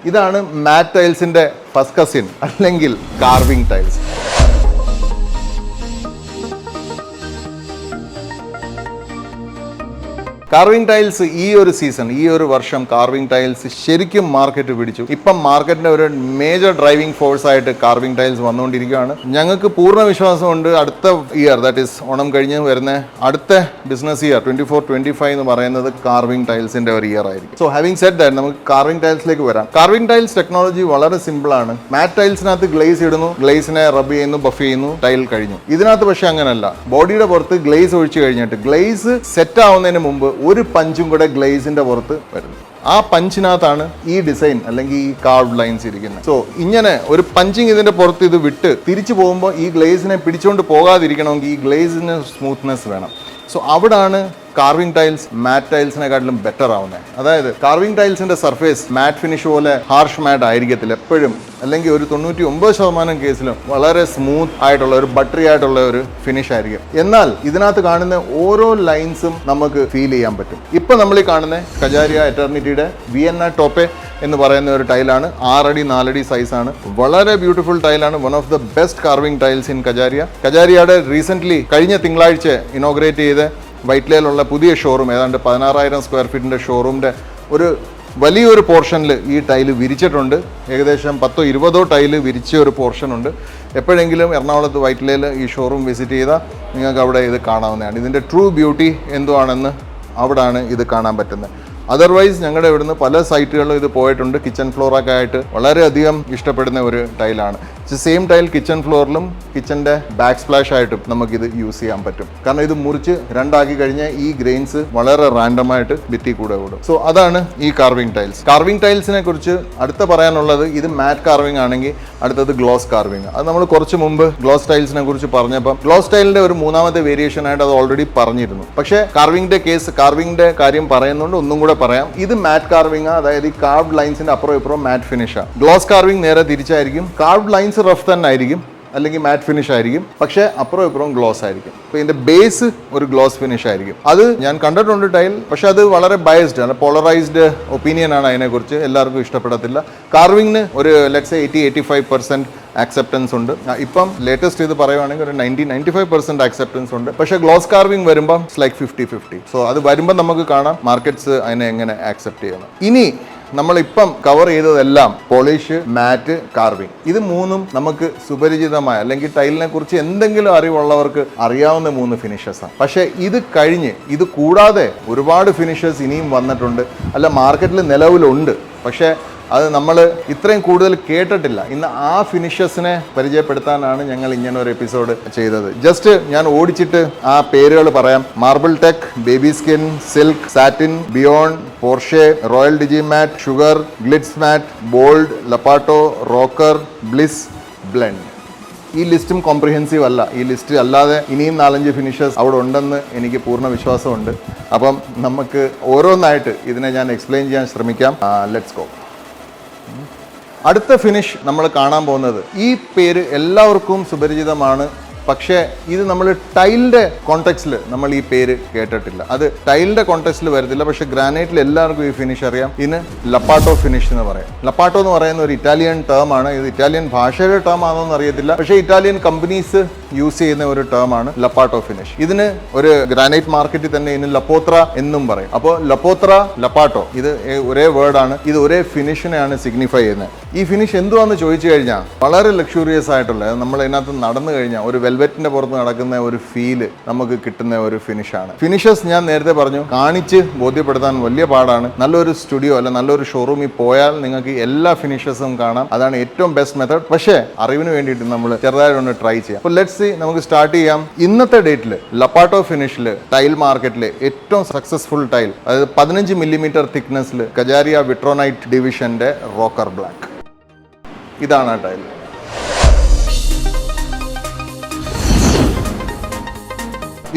ഇതാണ് മാറ്റ് ടൈൽസിന്റെ ഫസ്റ്റ് കസിൻ അല്ലെങ്കിൽ കാർവിംഗ് ടൈൽസ്. കാർവിംഗ് ടൈൽസ് ഈ ഒരു സീസൺ, ഈ ഒരു വർഷം കാർവിംഗ് ടൈൽസ് ശരിക്കും മാർക്കറ്റ് പിടിച്ചു. ഇപ്പം മാർക്കറ്റിന്റെ ഒരു മേജർ ഡ്രൈവിംഗ് ഫോഴ്സ് ആയിട്ട് കാർവിംഗ് ടൈൽസ് വന്നുകൊണ്ടിരിക്കുകയാണ്. ഞങ്ങൾക്ക് പൂർണ്ണ വിശ്വാസമുണ്ട് അടുത്ത ഇയർ, ദാറ്റ് ഈസ് ഓണം കഴിഞ്ഞ് വരുന്ന അടുത്ത ബിസിനസ് ഇയർ 24-25 എന്ന് പറയുന്നത് കാർവിംഗ് ടൈൽസിന്റെ ഒരു ഇയർ ആയിരിക്കും. സോ ഹാവിംഗ് സെഡ് ദാറ്റ് നമുക്ക് കാർവിംഗ് ടൈൽസിലേക്ക് വരാം. കാർവിംഗ് ടൈൽസ് ടെക്നോളജി വളരെ സിമ്പിൾ ആണ്. മാറ്റ് ടൈൽസിനകത്ത് ഗ്ലേസ് ഇടുന്നു, ഗ്ലേസിനെ റബ് ചെയ്യുന്നു, ബഫ് ചെയ്യുന്നു, ടൈൽ കഴിഞ്ഞു. ഇതിനകത്ത് പക്ഷെ അങ്ങനല്ല. ബോഡിയുടെ പുറത്ത് ഗ്ലേസ് ഒഴിച്ച് കഴിഞ്ഞിട്ട് ഗ്ലേസ് സെറ്റ് ആവുന്നതിന് മുമ്പ് ഒരു പഞ്ചും കൂടെ ഗ്ലേസിന്റെ പുറത്ത് വരുന്നു. ആ പഞ്ചിനകത്താണ് ഈ ഡിസൈൻ അല്ലെങ്കിൽ ഈ കാർവ്ഡ് ലൈൻസ് ഇരിക്കുന്നത്. സോ ഇങ്ങനെ ഒരു പഞ്ചിങ് ഇതിന്റെ പുറത്ത് ഇത് വിട്ട് തിരിച്ചു പോകുമ്പോൾ ഈ ഗ്ലേസിനെ പിടിച്ചുകൊണ്ട് പോകാതിരിക്കണമെങ്കിൽ ഈ ഗ്ലേസിന് സ്മൂത്ത്നെസ് വേണം. സോ അവിടാണ് കാർവിംഗ് ടൈൽസ് മാറ്റ് ടൈൽസിനെക്കാട്ടിലും ബെറ്റർ ആവുന്നത്. അതായത് കാർവിംഗ് ടൈൽസിന്റെ സർഫേസ് മാറ്റ് ഫിനിഷ് പോലെ ഹാർഷ് മാറ്റ് ആയിരിക്കത്തില്ല എപ്പോഴും, അല്ലെങ്കിൽ ഒരു 99% കേസിലും വളരെ സ്മൂത്ത് ആയിട്ടുള്ള ഒരു ബട്ടറി ആയിട്ടുള്ള ഒരു ഫിനിഷ് ആയിരിക്കും. എന്നാൽ ഇതിനകത്ത് കാണുന്ന ഓരോ ലൈൻസും നമുക്ക് ഫീൽ ചെയ്യാൻ പറ്റും. ഇപ്പൊ നമ്മൾ ഈ കാണുന്ന കജാരിയ എറ്റർണിറ്റിയുടെ വിയന്ന ടോപ്പെ എന്ന് പറയുന്ന ഒരു ടൈലാണ്. 6 അടി 4 അടി സൈസാണ്. വളരെ ബ്യൂട്ടിഫുൾ ടൈലാണ്. One of the best carving tiles in Kajaria. കജാരിയയുടെ റീസെന്റ് കഴിഞ്ഞ തിങ്കളാഴ്ച ഇനോഗ്രേറ്റ് ചെയ്ത് വൈറ്റ്ലയിലുള്ള പുതിയ ഷോറൂം, ഏതാണ്ട് 16,000 സ്ക്വയർ ഫീറ്റിൻ്റെ ഷോറൂമിൻ്റെ ഒരു വലിയൊരു പോർഷനിൽ ഈ ടൈല് വിരിച്ചിട്ടുണ്ട്. ഏകദേശം 10-20 ടൈല് വിരിച്ച ഒരു പോർഷനുണ്ട്. എപ്പോഴെങ്കിലും എറണാകുളത്ത് വൈറ്റ്ലയിൽ ഈ ഷോറൂം വിസിറ്റ് ചെയ്താൽ നിങ്ങൾക്ക് അവിടെ ഇത് കാണാവുന്നതാണ്. ഇതിൻ്റെ ട്രൂ ബ്യൂട്ടി എന്തുവാണെന്ന് അവിടാണ് ഇത് കാണാൻ പറ്റുന്നത്. അതർവൈസ് ഞങ്ങളുടെ ഇവിടുന്ന് പല സൈറ്റുകളിലും ഇത് പോയിട്ടുണ്ട്. കിച്ചൺ ഫ്ലോറൊക്കെ ആയിട്ട് വളരെയധികം ഇഷ്ടപ്പെടുന്ന ഒരു ടൈലാണ്. സെയിം ടൈൽ കിച്ചൺ ഫ്ലോറിലും കിച്ചൻ്റെ ബാക്ക് സ്പ്ലാഷ് ആയിട്ടും നമുക്കിത് യൂസ് ചെയ്യാൻ പറ്റും. കാരണം ഇത് മുറിച്ച് രണ്ടാക്കി കഴിഞ്ഞാൽ ഈ ഗ്രെയിൻസ് വളരെ റാൻഡമായിട്ട് ഭിത്തി കൂടെ കൂടും. സോ അതാണ് ഈ കാർവിംഗ് ടൈൽസ്. കാർവിംഗ് ടൈൽസിനെ കുറിച്ച് അടുത്ത പറയാനുള്ളത്, ഇത് മാറ്റ് കാർവിംഗ് ആണെങ്കിൽ അടുത്തത് ഗ്ലോസ് കാർവിംഗ്. അത് നമ്മൾ കുറച്ച് മുമ്പ് ഗ്ലോസ് ടൈൽസിനെ കുറിച്ച് പറഞ്ഞപ്പം ഗ്ലോസ് ടൈലിന്റെ ഒരു മൂന്നാമത്തെ വേരിയേഷൻ ആയിട്ട് അത് ഓൾറെഡി പറഞ്ഞിരുന്നു. പക്ഷേ കാർവിംഗിന്റെ കാര്യം പറയുന്നതുകൊണ്ട് ഒന്നും കൂടെ പറയാം. ഇത് മാറ്റ് കാർവിംഗ്, അതായത് ഈ കാർവ്ഡ് ലൈൻസിന്റെ അപ്പുറം ഇപ്പുറം മാറ്റ് ഫിനിഷാണ്. ഗ്ലോസ് കാർവിംഗ് നേരെ തിരിച്ചായിരിക്കും. കാർവ്ഡ് ലൈൻസ് റഫ് തന്നെ ആയിരിക്കും, അല്ലെങ്കിൽ മാറ്റ് ഫിനിഷ് ആയിരിക്കും, പക്ഷേ അപ്പുറം ഇപ്പുറം ഗ്ലോസ് ആയിരിക്കും. അപ്പോൾ ഇതിന്റെ ബേസ് ഒരു ഗ്ലോസ് ഫിനിഷ് ആയിരിക്കും. അത് ഞാൻ കണ്ടിട്ടുണ്ട് ടൈൽ, പക്ഷെ അത് വളരെ ബയസ്ഡ് ആണ്, പോളറൈസ്ഡ് ഒപ്പീനിയൻ ആണ് അതിനെക്കുറിച്ച്. എല്ലാവർക്കും ഇഷ്ടപ്പെടത്തില്ല. കാർവിംഗിന് ഒരു ലെറ്റ്സ് 80-85% ആക്സെപ്റ്റൻസ് ഉണ്ട്. ഇപ്പം ലേറ്റസ്റ്റ് ഇത് പറയുവാണെങ്കിൽ ഒരു 90-95% ആക്സെപ്റ്റൻസ് ഉണ്ട്. പക്ഷേ ഗ്ലോസ് കാർവിംഗ് വരുമ്പം ലൈക്ക് 50-50. സോ അത് വരുമ്പം നമുക്ക് കാണാം മാർക്കറ്റ്സ് അതിനെ എങ്ങനെ ആക്സെപ്റ്റ് ചെയ്യണം. ഇനി നമ്മളിപ്പം കവർ ചെയ്തതെല്ലാം പോളിഷ്, മാറ്റ്, കാർവിംഗ്. ഇത് മൂന്നും നമുക്ക് സുപരിചിതമായ അല്ലെങ്കിൽ ടൈലിനെ കുറിച്ച് എന്തെങ്കിലും അറിവുള്ളവർക്ക് അറിയാവുന്ന 3 ഫിനിഷസാണ്. പക്ഷേ ഇത് കഴിഞ്ഞ് ഇത് കൂടാതെ ഒരുപാട് ഫിനിഷസ് ഇനിയും വന്നിട്ടുണ്ട്, അല്ല മാർക്കറ്റിൽ നിലവിലുണ്ട്. പക്ഷേ അത് നമ്മൾ ഇത്രയും കൂടുതൽ കേട്ടിട്ടില്ല. ഇന്ന് ആ ഫിനിഷസിനെ പരിചയപ്പെടുത്താനാണ് ഞങ്ങൾ ഇങ്ങനെ ഒരു എപ്പിസോഡ് ചെയ്തത്. ജസ്റ്റ് ഞാൻ ഓടിച്ചിട്ട് ആ പേരുകൾ പറയാം. Marble tech, baby skin, silk, satin, beyond, Porsche, royal digimat, sugar, glitz matt, bold, lappato, rocker, bliss, blend. ഈ ലിസ്റ്റും കോംപ്രിഹെൻസീവ് അല്ല. ഈ ലിസ്റ്റ് അല്ലാതെ ഇനിയും 4-5 ഫിനിഷേഴ്സ് അവിടെ ഉണ്ടെന്ന് എനിക്ക് പൂർണ്ണ വിശ്വാസമുണ്ട്. അപ്പം നമുക്ക് ഓരോന്നായിട്ട് ഇതിനെ ഞാൻ എക്സ്പ്ലെയിൻ ചെയ്യാൻ ശ്രമിക്കാം. Let's go. അടുത്ത ഫിനിഷ് നമ്മൾ കാണാൻ പോകുന്നത്, ഈ പേര് എല്ലാവർക്കും സുപരിചിതമാണ്, പക്ഷേ ഇത് നമ്മൾ ടൈലിൻ്റെ കോണ്ടെക്സ്റ്റിൽ നമ്മൾ ഈ പേര് കേട്ടിട്ടില്ല. അത് ടൈലിൻ്റെ കോണ്ടെക്സ്റ്റിൽ വരത്തില്ല, പക്ഷേ ഗ്രാനൈറ്റിൽ എല്ലാവർക്കും ഈ ഫിനിഷ് അറിയാം. ഇതിന് ലപ്പാട്ടോ ഫിനിഷ് എന്ന് പറയും. ലപ്പാട്ടോ എന്ന് പറയുന്ന ഒരു ഇറ്റാലിയൻ ടേം ആണ്. ഇത് ഇറ്റാലിയൻ ഭാഷയുടെ ടേം ആണോ എന്ന് അറിയത്തില്ല, പക്ഷേ ഇറ്റാലിയൻ കമ്പനീസ് യൂസ് ചെയ്യുന്ന ഒരു ടേം ആണ് ലപ്പാട്ടോ ഫിനിഷ്. ഇതിന് ഒരു ഗ്രാനൈറ്റ് മാർക്കറ്റിൽ തന്നെ ഇതിന് ലപ്പോത്ര എന്നും പറയും. അപ്പോൾ ലപ്പോത്ര, ലപ്പാട്ടോ ഇത് ഒരേ വേർഡാണ്. ഇത് ഒരേ ഫിനിഷിനെയാണ് സിഗ്നിഫൈ ചെയ്യുന്നത്. ഈ ഫിനിഷ് എന്തുവാന്ന് ചോദിച്ചു കഴിഞ്ഞാൽ വളരെ ലക്ഷൂറിയസ് ആയിട്ടുള്ള, നമ്മൾ ഇതിനകത്ത് നടന്നു കഴിഞ്ഞാൽ ഒരു വെൽവെറ്റിന്റെ പുറത്ത് നടക്കുന്ന ഒരു ഫീല് നമുക്ക് കിട്ടുന്ന ഒരു ഫിനിഷാണ്. ഫിനിഷസ് ഞാൻ നേരത്തെ പറഞ്ഞു, കാണിച്ച് ബോധ്യപ്പെടുത്താൻ വലിയ പാടാണ്. നല്ലൊരു സ്റ്റുഡിയോ അല്ല നല്ലൊരു ഷോറൂമിൽ പോയാൽ നിങ്ങൾക്ക് എല്ലാ ഫിനിഷസും കാണാം. അതാണ് ഏറ്റവും ബെസ്റ്റ് മെത്തേഡ്. പക്ഷേ അറിവിന് വേണ്ടിയിട്ട് നമ്മൾ ചെറുതായിട്ടൊന്ന് ട്രൈ ചെയ്യാം. അപ്പോൾ ലെറ്റ്സ് സീ, നമുക്ക് സ്റ്റാർട്ട് ചെയ്യാം. ഇന്നത്തെ ഡേറ്റിൽ ലപ്പാട്ടോ ഫിനിഷിൽ ടൈൽ മാർക്കറ്റിലെ ഏറ്റവും സക്സസ്ഫുൾ ടൈൽ, അതായത് 15 മില്ലിമീറ്റർ തിക്നെസ്സിൽ കജാരിയ വിട്രോനൈറ്റ് ഡിവിഷന്റെ റോക്കർ ബ്ലാക്ക്. ഇതാണ് ആ ടൈൽ.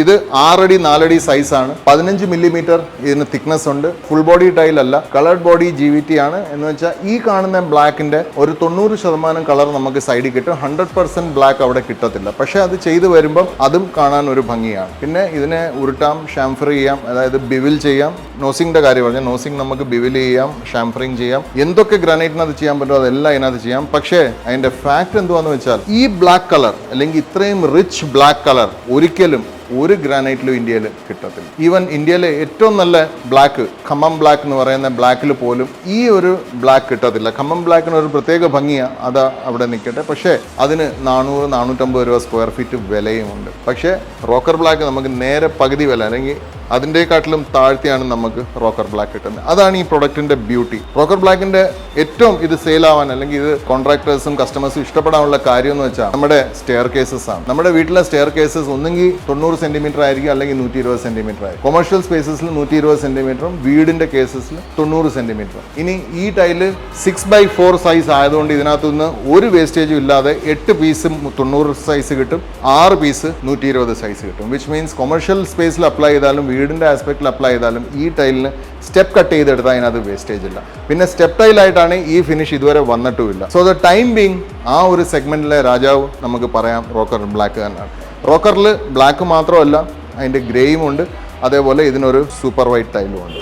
ഇത് 6 അടി 4 അടി സൈസാണ്. 15 മില്ലിമീറ്റർ ഇതിന് തിക്നെസ് ഉണ്ട്. ഫുൾ ബോഡി ടൈൽ അല്ല, കളർഡ് ബോഡി GVT ആണ്. എന്ന് വെച്ചാൽ ഈ കാണുന്ന ബ്ലാക്കിന്റെ ഒരു 90% കളർ നമുക്ക് സൈഡിൽ കിട്ടും. 100% ബ്ലാക്ക് അവിടെ കിട്ടത്തില്ല. പക്ഷെ അത് ചെയ്തു വരുമ്പം അതും കാണാൻ ഒരു ഭംഗിയാണ്. പിന്നെ ഇതിനെ ഉരുട്ടാം, ഷാംഫർ ചെയ്യാം, അതായത് ബിവിൽ ചെയ്യാം. നോസിങ്ങിന്റെ കാര്യം പറഞ്ഞാൽ നോസിങ് നമുക്ക് ബിവിൽ ചെയ്യാം, ഷാംഫറിങ് ചെയ്യാം. എന്തൊക്കെ ഗ്രാനൈറ്റിനകത്ത് ചെയ്യാൻ പറ്റുമോ അതെല്ലാം ഇതിനകത്ത് ചെയ്യാം. പക്ഷേ അതിന്റെ ഫാക്ട് എന്തുവാന്ന് വെച്ചാൽ ഈ ബ്ലാക്ക് കളർ അല്ലെങ്കിൽ ഇത്രയും റിച്ച് ബ്ലാക്ക് കളർ ഒരിക്കലും ഒരു ഗ്രാനൈറ്റിലും ഇന്ത്യയിൽ കിട്ടത്തില്ല. ഈവൻ ഇന്ത്യയിലെ ഏറ്റവും നല്ല ബ്ലാക്ക്, ഖമ്മം ബ്ലാക്ക് എന്ന് പറയുന്ന ബ്ലാക്കിൽ പോലും ഈ ഒരു ബ്ലാക്ക് കിട്ടത്തില്ല. ഖമ്മം ബ്ലാക്കിന് ഒരു പ്രത്യേക ഭംഗിയാണ്, അത് അവിടെ നിൽക്കട്ടെ. പക്ഷേ അതിന് 400-450 രൂപ സ്ക്വയർ ഫീറ്റ് വിലയുമുണ്ട്. പക്ഷേ റോക്കർ ബ്ലാക്ക് നമുക്ക് നേരെ പകുതി വില അല്ലെങ്കിൽ അതിൻ്റെക്കാട്ടിലും താഴ്ത്തിയാണ് നമുക്ക് റോക്കർ ബ്ലാക്ക് കിട്ടുന്നത്. അതാണ് ഈ പ്രൊഡക്റ്റിന്റെ ബ്യൂട്ടി. റോക്കർ ബ്ലാക്കിന്റെ ഏറ്റവും ഇത് സെയിൽ ആവാൻ അല്ലെങ്കിൽ ഇത് കോൺട്രാക്ടേഴ്സും കസ്റ്റമേഴ്സും ഇഷ്ടപ്പെടാനുള്ള കാര്യം എന്ന് വെച്ചാൽ നമ്മുടെ സ്റ്റെയർ കേസസ് ആണ്. നമ്മുടെ വീട്ടിലെ സ്റ്റെയർ കേസസ് ഒന്നെങ്കിൽ 90 സെന്റിമീറ്റർ ആയിരിക്കും, അല്ലെങ്കിൽ 120 സെന്റിമീറ്റർ ആയിരിക്കും. കൊമേഴ്ഷ്യൽ സ്പേസസിൽ 120 സെന്റിമീറ്ററും വീടിന്റെ കേസസിൽ 90 സെന്റിമീറ്ററും. ഇനി ഈ ടൈല് 6x4 സൈസ് ആയതുകൊണ്ട് ഇതിനകത്തുനിന്ന് ഒരു വേസ്റ്റേജും ഇല്ലാതെ 8 പീസ് 90 സൈസ് കിട്ടും, 6 പീസ് 120 സൈസ് കിട്ടും. വിച്ച് മീൻസ് കൊമേഴ്ഷ്യൽ സ്പേസിൽ അപ്ലൈ ചെയ്താലും വീടിന്റെ ആസ്പെക്റ്റിൽ അപ്ലൈ ചെയ്താലും ഈ ടൈലിന് സ്റ്റെപ്പ് കട്ട് ചെയ്തെടുത്താൽ അതിനകത്ത് വേസ്റ്റേജ് ഇല്ല. പിന്നെ സ്റ്റെപ്പ് ടൈലായിട്ടാണ് ഈ ഫിനിഷ് ഇതുവരെ വന്നിട്ടുമില്ല. സോ ദ ടൈം ബീങ് ആ ഒരു സെഗ്മെന്റിലെ രാജാവ് നമുക്ക് പറയാം റോക്കർ ബ്ലാക്ക് തന്നെയാണ്. റോക്കറിൽ ബ്ലാക്ക് മാത്രമല്ല, അതിൻ്റെ ഗ്രേയും ഉണ്ട്, അതേപോലെ ഇതിനൊരു സൂപ്പർ വൈറ്റ് ടൈലും ഉണ്ട്.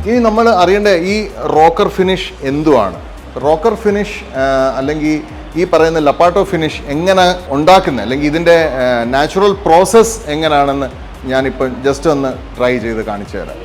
ഇനി നമ്മൾ അറിയേണ്ട ഈ റോക്കർ ഫിനിഷ് എന്തുവാണ്? റോക്കർ ഫിനിഷ് അല്ലെങ്കിൽ ഈ പറയുന്ന ലപ്പാട്ടോ ഫിനിഷ് എങ്ങനെ ഉണ്ടാക്കുന്നത്, അല്ലെങ്കിൽ ഇതിൻ്റെ നാച്ചുറൽ പ്രോസസ്സ് എങ്ങനെയാണെന്ന് ഞാനിപ്പം ജസ്റ്റ് ഒന്ന് ട്രൈ ചെയ്ത് കാണിച്ചു തരാം.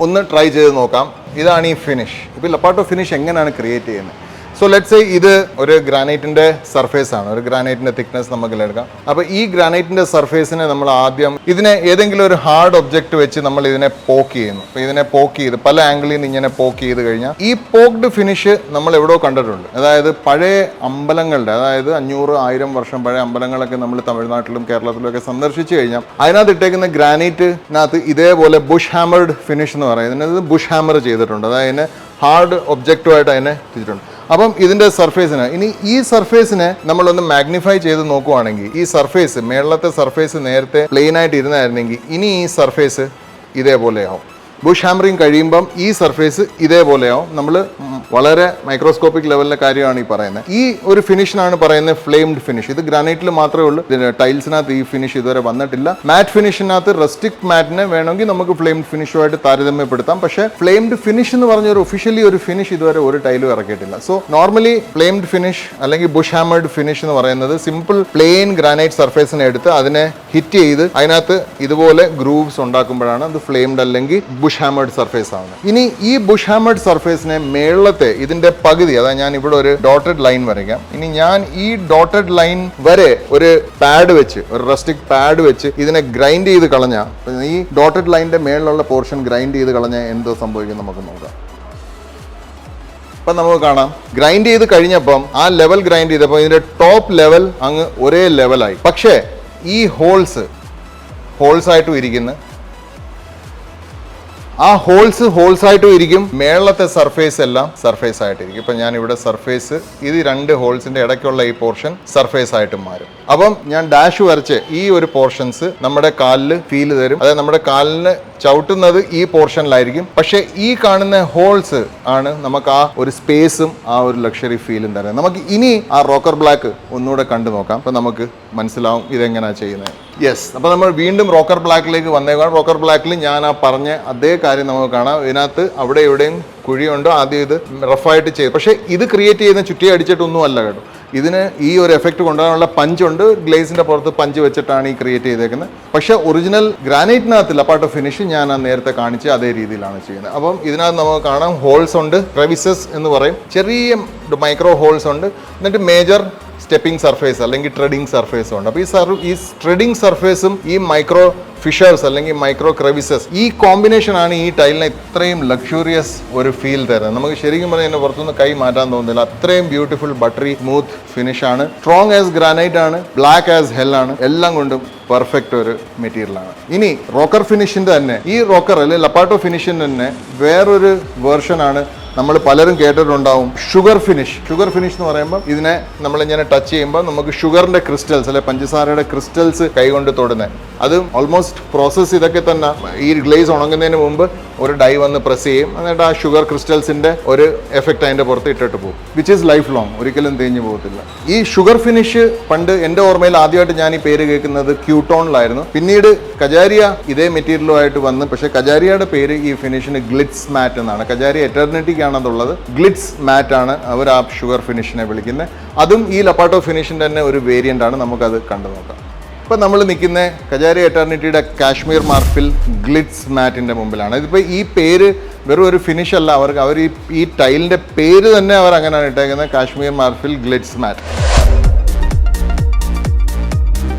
ഒന്ന് ട്രൈ ചെയ്ത് നോക്കാം. ഇതാണ് ഈ ഫിനിഷ്. ഇപ്പോൾ ലപ്പാട്ടോ ഫിനിഷ് എങ്ങനെയാണ് ക്രിയേറ്റ് ചെയ്യുന്നത്? സോ ലെറ്റ്സ് സേ ഇത് ഒരു ഗ്രാനൈറ്റിന്റെ സർഫേസ് ആണ്, ഒരു ഗ്രാനൈറ്റിന്റെ തിക്നെസ് നമുക്ക് എടുക്കാം. അപ്പോൾ ഈ ഗ്രാനൈറ്റിന്റെ സർഫേസിനെ നമ്മൾ ആദ്യം ഇതിനെ ഏതെങ്കിലും ഒരു ഹാർഡ് ഒബ്ജക്റ്റ് വെച്ച് നമ്മൾ ഇതിനെ പോക്ക് ചെയ്യുന്നു. അപ്പോൾ ഇതിനെ പോക്ക് ചെയ്ത് പല ആംഗിളിൽ നിന്ന് ഇങ്ങനെ പോക്ക് ചെയ്ത് കഴിഞ്ഞാൽ ഈ പോക്ഡ് ഫിനിഷ് നമ്മൾ എവിടെയോ കണ്ടിട്ടുണ്ട്. അതായത് പഴയ അമ്പലങ്ങളുടെ, അതായത് 500-1000 വർഷം പഴയ അമ്പലങ്ങളൊക്കെ നമ്മൾ തമിഴ്നാട്ടിലും കേരളത്തിലും ഒക്കെ സന്ദർശിച്ചു കഴിഞ്ഞാൽ അതിനകത്ത് ഇട്ടേക്കുന്ന ഗ്രാനൈറ്റിനകത്ത് ഇതേപോലെ ബുഷ് ഹാമർഡ് ഫിനിഷ് എന്ന് പറയുന്നത് ബുഷ് ഹാമർ ചെയ്തിട്ടുണ്ട്. അതായത് ഹാർഡ് ഒബ്ജക്റ്റുമായിട്ട് അതിനെ തിരിച്ചിട്ടുണ്ട്. അപ്പം ഇതിന്റെ സർഫേസിന് ഇനി ഈ സർഫേസിനെ നമ്മളൊന്ന് മാഗ്നിഫൈ ചെയ്ത് നോക്കുവാണെങ്കിൽ ഈ സർഫേസ് മേളത്തെ സർഫേസ് നേരത്തെ പ്ലെയിൻ ആയിട്ട് ഇരുന്നായിരുന്നെങ്കിൽ ഇനി ഈ സർഫേസ് ഇതേപോലെയാവും. ബുഷ് ഹാമറിങ് കഴിയുമ്പം ഈ സർഫേസ് ഇതേപോലെയാവും. നമ്മൾ വളരെ മൈക്രോസ്കോപ്പിക് ലെവലിലെ കാര്യമാണ് ഈ പറയുന്നത്. ഈ ഒരു ഫിനിഷിനാണ് പറയുന്നത് ഫ്ലെയിംഡ് ഫിനിഷ്. ഇത് ഗ്രാനൈറ്റിൽ മാത്രമേ ഉള്ളൂ, ടൈൽസിനകത്ത് ഈ ഫിനിഷ് ഇതുവരെ വന്നിട്ടില്ല. മാറ്റ് ഫിനിഷിനകത്ത് റസ്റ്റിക് മാറ്റിനെ വേണമെങ്കിൽ നമുക്ക് ഫ്ലെയിംഡ് ഫിനിഷുമായിട്ട് താരതമ്യപ്പെടുത്താം. പക്ഷേ ഫ്ലെയിംഡ് ഫിനിഷ് എന്ന് പറഞ്ഞ ഒരു ഒഫീഷ്യലി ഒരു ഫിനിഷ് ഇതുവരെ ഒരു ടൈലും ഇറക്കിയിട്ടില്ല. സോ നോർമലി ഫ്ലെയിംഡ് ഫിനിഷ് അല്ലെങ്കിൽ ബുഷ് ഹാമേർഡ് ഫിനിഷ് എന്ന് പറയുന്നത് സിമ്പിൾ പ്ലെയിൻ ഗ്രാനൈറ്റ് സർഫേസിനെ എടുത്ത് അതിനെ ഹിറ്റ് ചെയ്ത് അതിനകത്ത് ഇതുപോലെ ഗ്രൂവ്സ് ഉണ്ടാക്കുമ്പോഴാണ് അത് ഫ്ലെയിംഡ് അല്ലെങ്കിൽ ബുഷ് ഹാമേർഡ് സർഫേസ് ആവുന്നത്. ഇനി ഈ ബുഷ് ഹാമേർഡ് സർഫേസിനെ മേളത്തെ ഇതിന്റെ പകുതി, അതായത് ഞാൻ ഇവിടെ ഒരു ഡോട്ടഡ് ലൈൻ വരയ്ക്കാം. ഇനി ഞാൻ ഈ ഡോട്ടഡ് ലൈൻ വരെ ഒരു പാഡ് വെച്ച്, ഒരു റസ്റ്റിക് പാഡ് വെച്ച് ഇതിനെ ഗ്രൈൻഡ് ചെയ്ത് കളഞ്ഞാൽ, ഈ ഡോട്ടഡ് ലൈനിന്റെ മേളിലുള്ള പോർഷൻ ഗ്രൈൻഡ് ചെയ്ത് കളഞ്ഞാൽ എന്തോ സംഭവിക്കും നമുക്ക് നോക്കാം. അപ്പം നമുക്ക് കാണാം, ഗ്രൈൻഡ് ചെയ്ത് കഴിഞ്ഞപ്പം ആ ലെവൽ ഗ്രൈൻഡ് ചെയ്തപ്പോൾ ഇതിന്റെ ടോപ്പ് ലെവൽ അങ്ങ് ഒരേ ലെവലായി. പക്ഷേ ഈ ഹോൾസ് ആയിട്ടും ഇരിക്കുന്നു, ആ ഹോൾസ് ആയിട്ടും ഇരിക്കും. മേളത്തെ സർഫേസ് എല്ലാം സർഫേസ് ആയിട്ടിരിക്കും. ഇപ്പം ഞാൻ ഇവിടെ സർഫേസ്, ഇത് 2 ഹോൾസിന്റെ ഇടയ്ക്കുള്ള ഈ പോർഷൻ സർഫേസ് ആയിട്ട് മാറും. അപ്പം ഞാൻ ഡാഷ് വരച്ച് ഈ ഒരു പോർഷൻസ് നമ്മുടെ കാലിൽ ഫീൽ തരും. അതായത് നമ്മുടെ കാലിന് ചവിട്ടുന്നത് ഈ പോർഷനിലായിരിക്കും. പക്ഷേ ഈ കാണുന്ന ഹോൾസ് ആണ് നമുക്ക് ആ ഒരു സ്പേസും ആ ഒരു ലക്ഷറി ഫീലും തരുന്നത്. നമുക്ക് ഇനി ആ റോക്കർ ബ്ലാക്ക് ഒന്നുകൂടെ കണ്ടു നോക്കാം. അപ്പം നമുക്ക് മനസ്സിലാവും ഇതെങ്ങനെയാണ് ചെയ്യുന്നത്. യെസ്, അപ്പോൾ നമ്മൾ വീണ്ടും റോക്കർ ബ്ലാക്കിലേക്ക് വന്നേക്കാം. റോക്കർ ബ്ലാക്കിൽ ഞാൻ ആ പറഞ്ഞ അതേ കാര്യം നമുക്ക് കാണാം. ഇതിനകത്ത് അവിടെ എവിടെയും കുഴിയുണ്ടോ, ആദ്യം ഇത് റഫായിട്ട് ചെയ്ത്, പക്ഷേ ഇത് ക്രിയേറ്റ് ചെയ്യുന്ന ചുറ്റി അടിച്ചിട്ടൊന്നും അല്ല കേട്ടോ. ഇതിന് ഈ ഒരു എഫക്റ്റ് കൊണ്ടുവരാനുള്ള പഞ്ചുണ്ട്, ഗ്ലേസിന്റെ പുറത്ത് പഞ്ച് വെച്ചിട്ടാണ് ഈ ക്രിയേറ്റ് ചെയ്തേക്കുന്നത്. പക്ഷേ ഒറിജിനൽ ഗ്രാനൈറ്റിനകത്ത് ലപ്പാട്ട ഫിനിഷ് ഞാൻ ആ നേരത്തെ കാണിച്ച് അതേ രീതിയിലാണ് ചെയ്യുന്നത്. അപ്പം ഇതിനകത്ത് നമുക്ക് കാണാം ഹോൾസ് ഉണ്ട്, ക്രെവിസസ് എന്ന് പറയും, ചെറിയ മൈക്രോ ഹോൾസ് ഉണ്ട്, എന്നിട്ട് മേജർ സ്റ്റെപ്പിംഗ് സർഫേസ് അല്ലെങ്കിൽ ട്രെഡിങ് സർഫേസും ഉണ്ട്. അപ്പോൾ ഈ ട്രെഡിങ് സർഫേസും ഈ മൈക്രോ ഫിഷേഴ്സ് അല്ലെങ്കിൽ മൈക്രോ ക്രെവിസസ്, ഈ കോമ്പിനേഷൻ ആണ് ഈ ടൈലിനെ ഇത്രയും ലക്ഷൂറിയസ് ഒരു ഫീൽ തരുന്നത്. നമുക്ക് ശരിക്കും പറഞ്ഞാൽ ഇതിനെ പുറത്തുനിന്ന് കൈ മാറ്റാൻ തോന്നുന്നില്ല. അത്രയും ബ്യൂട്ടിഫുൾ ബട്ടറി സ്മൂത്ത് ഫിനിഷ് ആണ്. സ്ട്രോങ് ആസ് ഗ്രാനൈറ്റ് ആണ്, ബ്ലാക്ക് ആസ് ഹെൽ ആണ്, എല്ലാം കൊണ്ടും പെർഫെക്റ്റ് ഒരു മെറ്റീരിയൽ ആണ്. ഇനി റോക്കർ ഫിനിഷിന്റെ തന്നെ, ഈ റോക്കർ അല്ലെങ്കിൽ ലപ്പാട്ടോ ഫിനിഷിന്റെ തന്നെ വേറൊരു വേർഷൻ ആണ് നമ്മൾ പലരും കേട്ടിട്ടുണ്ടാവും, ഷുഗർ ഫിനിഷ്. ഷുഗർ ഫിനിഷ് എന്ന് പറയുമ്പോൾ ഇതിനെ നമ്മളിങ്ങനെ ടച്ച് ചെയ്യുമ്പോൾ നമുക്ക് ഷുഗറിന്റെ ക്രിസ്റ്റൽസ് അല്ലെ പഞ്ചസാരയുടെ ക്രിസ്റ്റൽസ് കൈകൊണ്ട് തൊടുന്നത്. അത് ഓൾമോസ്റ്റ് പ്രോസസ്സ് ഇതൊക്കെ തന്നെ. ഈ ഗ്ലേസ് ഉണങ്ങുന്നതിന് മുമ്പ് ഒരു ഡൈ വന്ന് പ്രസ് ചെയ്യും, എന്നിട്ട് ആ ഷുഗർ ക്രിസ്റ്റൽസിന്റെ ഒരു എഫക്റ്റ് അതിന്റെ പുറത്ത് ഇട്ടിട്ട് പോകും, വിച്ച് ഈസ് ലൈഫ് ലോങ്, ഒരിക്കലും തേഞ്ഞു പോകത്തില്ല. ഈ ഷുഗർ ഫിനിഷ് പണ്ട് എൻ്റെ ഓർമ്മയിൽ ആദ്യമായിട്ട് ഞാൻ ഈ പേര് കേൾക്കുന്നത് ക്യൂട്ടോണിലായിരുന്നു. പിന്നീട് കജാരിയ ഇതേ മെറ്റീരിയലുമായിട്ട് വന്ന്, പക്ഷേ കജാരിയയുടെ പേര് ഈ ഫിനിഷിന് ഗ്ലിറ്റ്സ് മാറ്റ് എന്നാണ്. കജാരിയ എറ്റർണിറ്റിക്ക് ആണതുള്ളത്, ഗ്ലിറ്റ്സ് മാറ്റ് ആണ് അവർ ആ ഷുഗർ ഫിനിഷിനെ വിളിക്കുന്നത്. അതും ഈ ലപ്പാട്ടോ ഫിനിഷിന്റെ തന്നെ ഒരു വേരിയന്റ് ആണ്. നമുക്കത് കണ്ടു നോക്കാം. ഇപ്പം നമ്മൾ നിൽക്കുന്ന കജാരിയ എറ്റർണിറ്റിയുടെ കാശ്മീർ മാർഫിൽ ഗ്ലിറ്റ്സ് മാറ്റിന്റെ മുമ്പിലാണ്. ഇതിപ്പോൾ ഈ പേര് വെറും ഒരു ഫിനിഷ് അല്ല, അവർ ഈ ടൈലിന്റെ പേര് തന്നെ അവർ അങ്ങനെയാണ് ഇട്ടേക്കുന്നത്, കാശ്മീർ മാർഫിൽ ഗ്ലിറ്റ്സ് മാറ്റ്.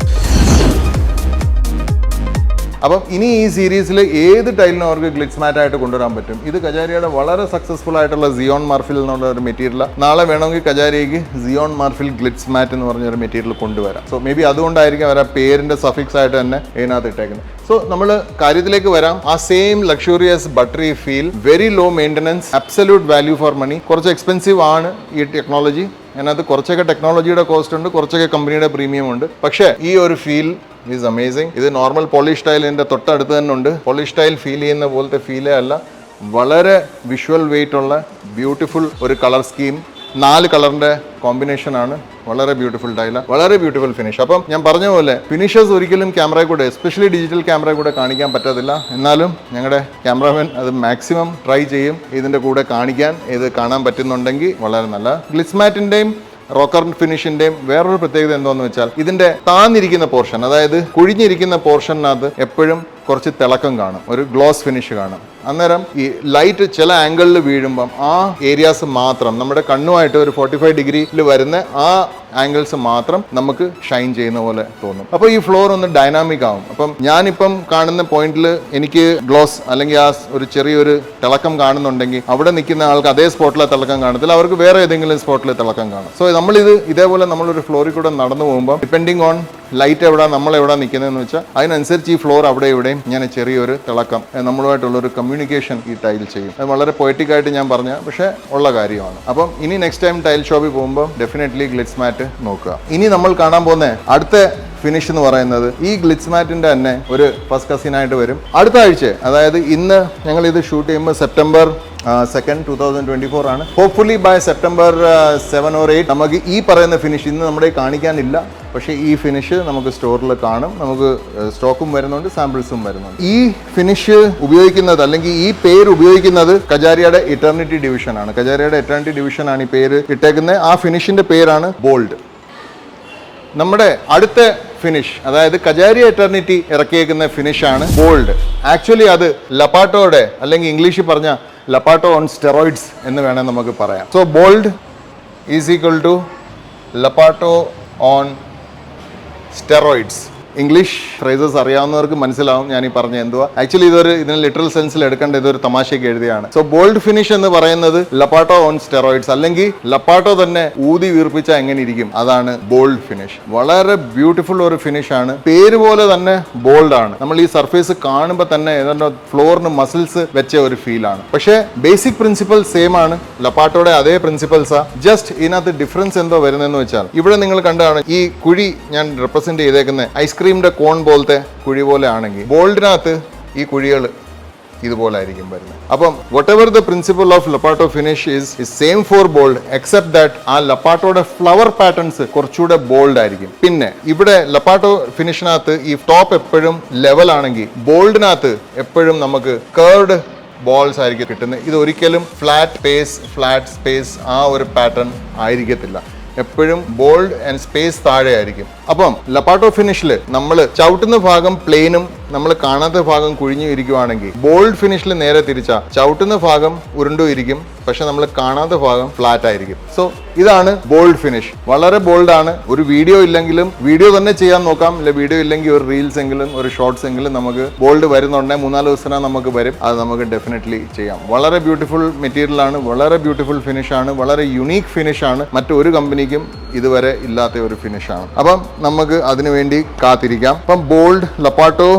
അപ്പം ഇനി ഈ സീരീസിൽ ഏത് ടൈലിനും അവർക്ക് ഗ്ലിറ്റ്സ് മാറ്റ് ആയിട്ട് കൊണ്ടുവരാൻ പറ്റും. ഇത് കജാരിയയുടെ വളരെ സക്സസ്ഫുൾ ആയിട്ടുള്ള സിയോൺ മാർഫിൽ എന്നുള്ള ഒരു മെറ്റീരിയലാണ്. നാളെ വേണമെങ്കിൽ കജാരിയയ്ക്ക് സിയോൺ മാർഫിൽ ഗ്ലിറ്റ്സ് മാറ്റ് എന്ന് പറഞ്ഞൊരു മെറ്റീരിയൽ കൊണ്ടുവരാം. സോ മേ ബി അതുകൊണ്ടായിരിക്കും അവർ ആ പേരിന്റെ സഫിക്സ് ആയിട്ട് തന്നെ ഇതിനകത്ത് ഇട്ടേക്കുന്നത്. സോ നമ്മൾ കാര്യത്തിലേക്ക് വരാം. ആ same luxurious buttery feel, very low maintenance, absolute value for money. കുറച്ച് എക്സ്പെൻസീവ് ആണ് ഈ ടെക്നോളജി. അതിനകത്ത് കുറച്ചൊക്കെ ടെക്നോളജിയുടെ കോസ്റ്റ് ഉണ്ട്, കുറച്ചൊക്കെ കമ്പനിയുടെ പ്രീമിയം ഉണ്ട്. പക്ഷേ ഈ ഒരു ഫീൽ ഈസ് അമേസിങ്. ഇത് നോർമൽ പോളിഷ് ടൈലിൻ്റെ തൊട്ടടുത്ത് തന്നെ ഉണ്ട്. പോളിഷ് ടൈൽ ഫീൽ ചെയ്യുന്ന പോലത്തെ ഫീലേ അല്ല, വളരെ വിഷ്വൽ വെയിറ്റ് ഉള്ള ബ്യൂട്ടിഫുൾ ഒരു കളർ സ്കീം. 4 കളറിൻ്റെ കോമ്പിനേഷനാണ്. വളരെ ബ്യൂട്ടിഫുൾ ടൈല, വളരെ ബ്യൂട്ടിഫുൾ ഫിനിഷ്. അപ്പം ഞാൻ പറഞ്ഞ പോലെ ഫിനിഷേഴ്സ് ഒരിക്കലും ക്യാമറയിൽ കൂടെ, എസ്പെഷ്യലി ഡിജിറ്റൽ ക്യാമറയിൽ കൂടെ കാണിക്കാൻ പറ്റത്തില്ല. എന്നാലും ഞങ്ങളുടെ ക്യാമറാമാൻ അത് മാക്സിമം ട്രൈ ചെയ്യും ഇതിൻ്റെ കൂടെ കാണിക്കാൻ. ഇത് കാണാൻ പറ്റുന്നുണ്ടെങ്കിൽ വളരെ നല്ല. ഗ്ലിറ്റ്സ് മാറ്റിൻ്റെയും റോക്കർ ഫിനിഷിന്റെയും വേറൊരു പ്രത്യേകത എന്താണെന്ന് വെച്ചാൽ ഇതിന്റെ താന്നിരിക്കുന്ന പോർഷൻ, അതായത് കുഴിഞ്ഞിരിക്കുന്ന പോർഷനകത്ത് എപ്പോഴും കുറച്ച് തിളക്കം കാണും, ഒരു ഗ്ലോസ് ഫിനിഷ് കാണും. അന്നേരം ഈ ലൈറ്റ് ചില ആംഗിളിൽ വീഴുമ്പം ആ ഏരിയാസ് മാത്രം നമ്മുടെ കണ്ണുമായിട്ട് ഒരു 45 ഡിഗ്രിയിൽ വരുന്ന ആ ആംഗിൾസ് മാത്രം നമുക്ക് ഷൈൻ ചെയ്യുന്ന പോലെ തോന്നും. അപ്പോൾ ഈ ഫ്ലോർ ഒന്ന് ഡൈനാമിക് ആവും. അപ്പം ഞാനിപ്പം കാണുന്ന പോയിന്റിൽ എനിക്ക് ഗ്ലോസ് അല്ലെങ്കിൽ ആ ഒരു ചെറിയൊരു തിളക്കം കാണുന്നുണ്ടെങ്കിൽ അവിടെ നിൽക്കുന്ന ആൾക്ക് അതേ സ്പോട്ടിലെ തിളക്കം കാണത്തില്ല, അവർക്ക് വേറെ ഏതെങ്കിലും സ്പോട്ടിൽ തിളക്കം കാണും. സോ നമ്മളിത് ഇതേപോലെ നമ്മളൊരു ഫ്ലോറിൽ കൂടെ നടന്നു പോകുമ്പോൾ ഡിപ്പെൻഡിങ് ഓൺ ലൈറ്റ് എവിടെ നമ്മൾ എവിടെ നിൽക്കുന്നതെന്ന് വെച്ചാൽ അതിനനുസരിച്ച് ഈ ഫ്ലോർ അവിടെ ഇവിടെയും ഇങ്ങനെ ചെറിയൊരു തിളക്കം നമ്മളുമായിട്ടുള്ളൊരു കമ്മ്യൂണിക്കേഷൻ ഈ ടൈൽ ചെയ്യും. അത് വളരെ പൊയറ്റിക് ആയിട്ട് ഞാൻ പറഞ്ഞ പക്ഷേ ഉള്ള കാര്യമാണ്. അപ്പം ഇനി നെക്സ്റ്റ് ടൈം ടൈൽ ഷോപ്പിൽ പോകുമ്പോൾ ഡെഫിനറ്റ്ലി ഗ്ലിറ്റ്സ് മാറ്റ് നോക്കുക. ഇനി നമ്മൾ കാണാൻ പോകുന്ന അടുത്ത ഫിനിഷ് എന്ന് പറയുന്നത് ഈ ഗ്ലിറ്റ്സ് മാറ്റിന്റെ തന്നെ ഒരു ഫസ്റ്റ് കസിനായിട്ട് വരും അടുത്ത ആഴ്ച. അതായത് ഇന്ന് ഞങ്ങൾ ഇത് ഷൂട്ട് ചെയ്യുമ്പോൾ സെപ്റ്റംബർ 2, 2024 ആണ്. ഹോപ്പ്ഫുള്ളി ബൈ സെപ്റ്റംബർ 7 or 8 നമുക്ക് ഈ പറയുന്ന ഫിനിഷ് ഇന്ന് നമ്മുടെ കാണിക്കാനില്ല, പക്ഷേ ഈ ഫിനിഷ് നമുക്ക് സ്റ്റോറിൽ കാണും. നമുക്ക് സ്റ്റോക്കും വരുന്നുണ്ട്, സാമ്പിൾസും വരുന്നുണ്ട്. ഈ ഫിനിഷ് ഉപയോഗിക്കുന്നത് അല്ലെങ്കിൽ ഈ പേര് ഉപയോഗിക്കുന്നത് കജാരിയയുടെ ഇറ്റർണിറ്റി ഡിവിഷൻ ആണ്. കജാരിയയുടെ ഇറ്റർണിറ്റി ഡിവിഷൻ ആണ് ഈ പേര് ഇട്ടേക്കുന്നത്. ആ ഫിനിഷിന്റെ പേരാണ് ബോൾഡ്. നമ്മുടെ അടുത്ത ഫിനിഷ് അതായത് കജാരിയ എറ്റർണിറ്റി ഇറക്കിയേക്കുന്ന ഫിനിഷാണ് ബോൾഡ്. ആക്ച്വലി അത് ലപ്പാട്ടോയുടെ അല്ലെങ്കിൽ ഇംഗ്ലീഷിൽ പറഞ്ഞ ലപ്പാട്ടോ ഓൺ സ്റ്റെറോയിഡ്സ് എന്ന് വേണേൽ നമുക്ക് പറയാം. So bold is equal to lappato on steroids. English phrases അറിയാവുന്നവർക്ക് മനസ്സിലാവും ഞാൻ ഈ പറഞ്ഞ എന്തുവാ. ആക്ച്വലി ഇതിന് ലിറ്ററൽ സെൻസിൽ എടുക്കേണ്ട ഇതൊരു തമാശയ്ക്ക് എഴുതിയാണ്. സോ ബോൾഡ് ഫിനിഷ് എന്ന് പറയുന്നത് ലപ്പാട്ടോ ഓൺ സ്റ്റെറോയിഡ്സ് അല്ലെങ്കിൽ ലപ്പാട്ടോ തന്നെ ഊതി വീർപ്പിച്ചാൽ എങ്ങനെ ഇരിക്കും, അതാണ് ബോൾഡ് ഫിനിഷ്. വളരെ ബ്യൂട്ടിഫുൾ ഒരു ഫിനിഷ് ആണ്. പേര് പോലെ തന്നെ ബോൾഡ് ആണ്. നമ്മൾ ഈ സർഫേസ് കാണുമ്പോൾ തന്നെ ഏതാണ്ട് ഫ്ലോറിന് മസിൽസ് വെച്ച ഒരു ഫീലാണ്. പക്ഷേ ബേസിക് പ്രിൻസിപ്പൽ സെയിം ആണ്. ലപ്പാട്ടോയുടെ അതേ പ്രിൻസിപ്പൽസാ. ജസ്റ്റ് ഇതിനകത്ത് ഡിഫറൻസ് എന്തോ വരുന്നതെന്ന് വെച്ചാൽ ഇവിടെ നിങ്ങൾ കണ്ടാണ് ഈ കുഴി ഞാൻ റെപ്രസെന്റ് ചെയ്തേക്കുന്ന ഐസ്ക്രീമിന്റെ കോൺ പോലത്തെ കുഴി പോലെ ആണെങ്കിൽ ബോൾഡിനകത്ത് ഈ കുഴികൾ ഇതുപോലെ ആയിരിക്കും വരുന്നത്. അപ്പം whatever the principle of lappato finish is same for bold except that ആ ലപ്പാട്ടോയുടെ ഫ്ലവർ പാറ്റേൺസ് കുറച്ചുകൂടെ ബോൾഡ് ആയിരിക്കും. പിന്നെ ഇവിടെ ലപ്പാട്ടോ ഫിനിഷിനകത്ത് ഈ ടോപ്പ് എപ്പോഴും ലെവൽ ആണെങ്കിൽ ബോൾഡിനകത്ത് എപ്പോഴും നമുക്ക് കർവ്ഡ് ബോൾസ് ആയിരിക്കും കിട്ടുന്നത്. ഇത് ഒരിക്കലും ഫ്ലാറ്റ് സ്പേസ് ആ ഒരു പാറ്റേൺ ആയിരിക്കത്തില്ല. എപ്പോഴും ബോൾഡ് ആൻഡ് സ്പേസ് താഴെ ആയിരിക്കും. അപ്പം ലപ്പാട്ടോ ഫിനിഷിൽ നമ്മൾ ചവിട്ടുന്ന ഭാഗം പ്ലെയിനും നമ്മൾ കാണാത്ത ഭാഗം കുഴിഞ്ഞു ഇരിക്കുവാണെങ്കിൽ ബോൾഡ് ഫിനിഷിൽ നേരെ തിരിച്ചാ ചവിട്ടുന്ന ഭാഗം ഉരുണ്ടും ഇരിക്കും, പക്ഷെ നമ്മൾ കാണാത്ത ഭാഗം ഫ്ലാറ്റ് ആയിരിക്കും. സോ ഇതാണ് ബോൾഡ് ഫിനിഷ്. വളരെ ബോൾഡ് ആണ്. ഒരു വീഡിയോ ഇല്ലെങ്കിലും വീഡിയോ തന്നെ ചെയ്യാൻ നോക്കാം, അല്ലെ വീഡിയോ ഇല്ലെങ്കിൽ ഒരു റീൽസ് എങ്കിലും ഒരു ഷോർട്സ് എങ്കിലും നമുക്ക് ബോൾഡ് വരുന്നുണ്ടെങ്കിൽ 3-4 ദിവസം നമുക്ക് വരും. അത് നമുക്ക് ഡെഫിനറ്റ്ലി ചെയ്യാം. വളരെ ബ്യൂട്ടിഫുൾ മെറ്റീരിയൽ ആണ്, വളരെ ബ്യൂട്ടിഫുൾ ഫിനിഷ് ആണ്, വളരെ യുണീക്ക് ഫിനിഷ് ആണ്. മറ്റൊരു കമ്പനിക്കും ഇതുവരെ ഇല്ലാത്ത ഒരു ഫിനിഷ് ആണ്. അപ്പം നമുക്ക് അതിനുവേണ്ടി കാത്തിരിക്കാം. അപ്പം bold, lappato,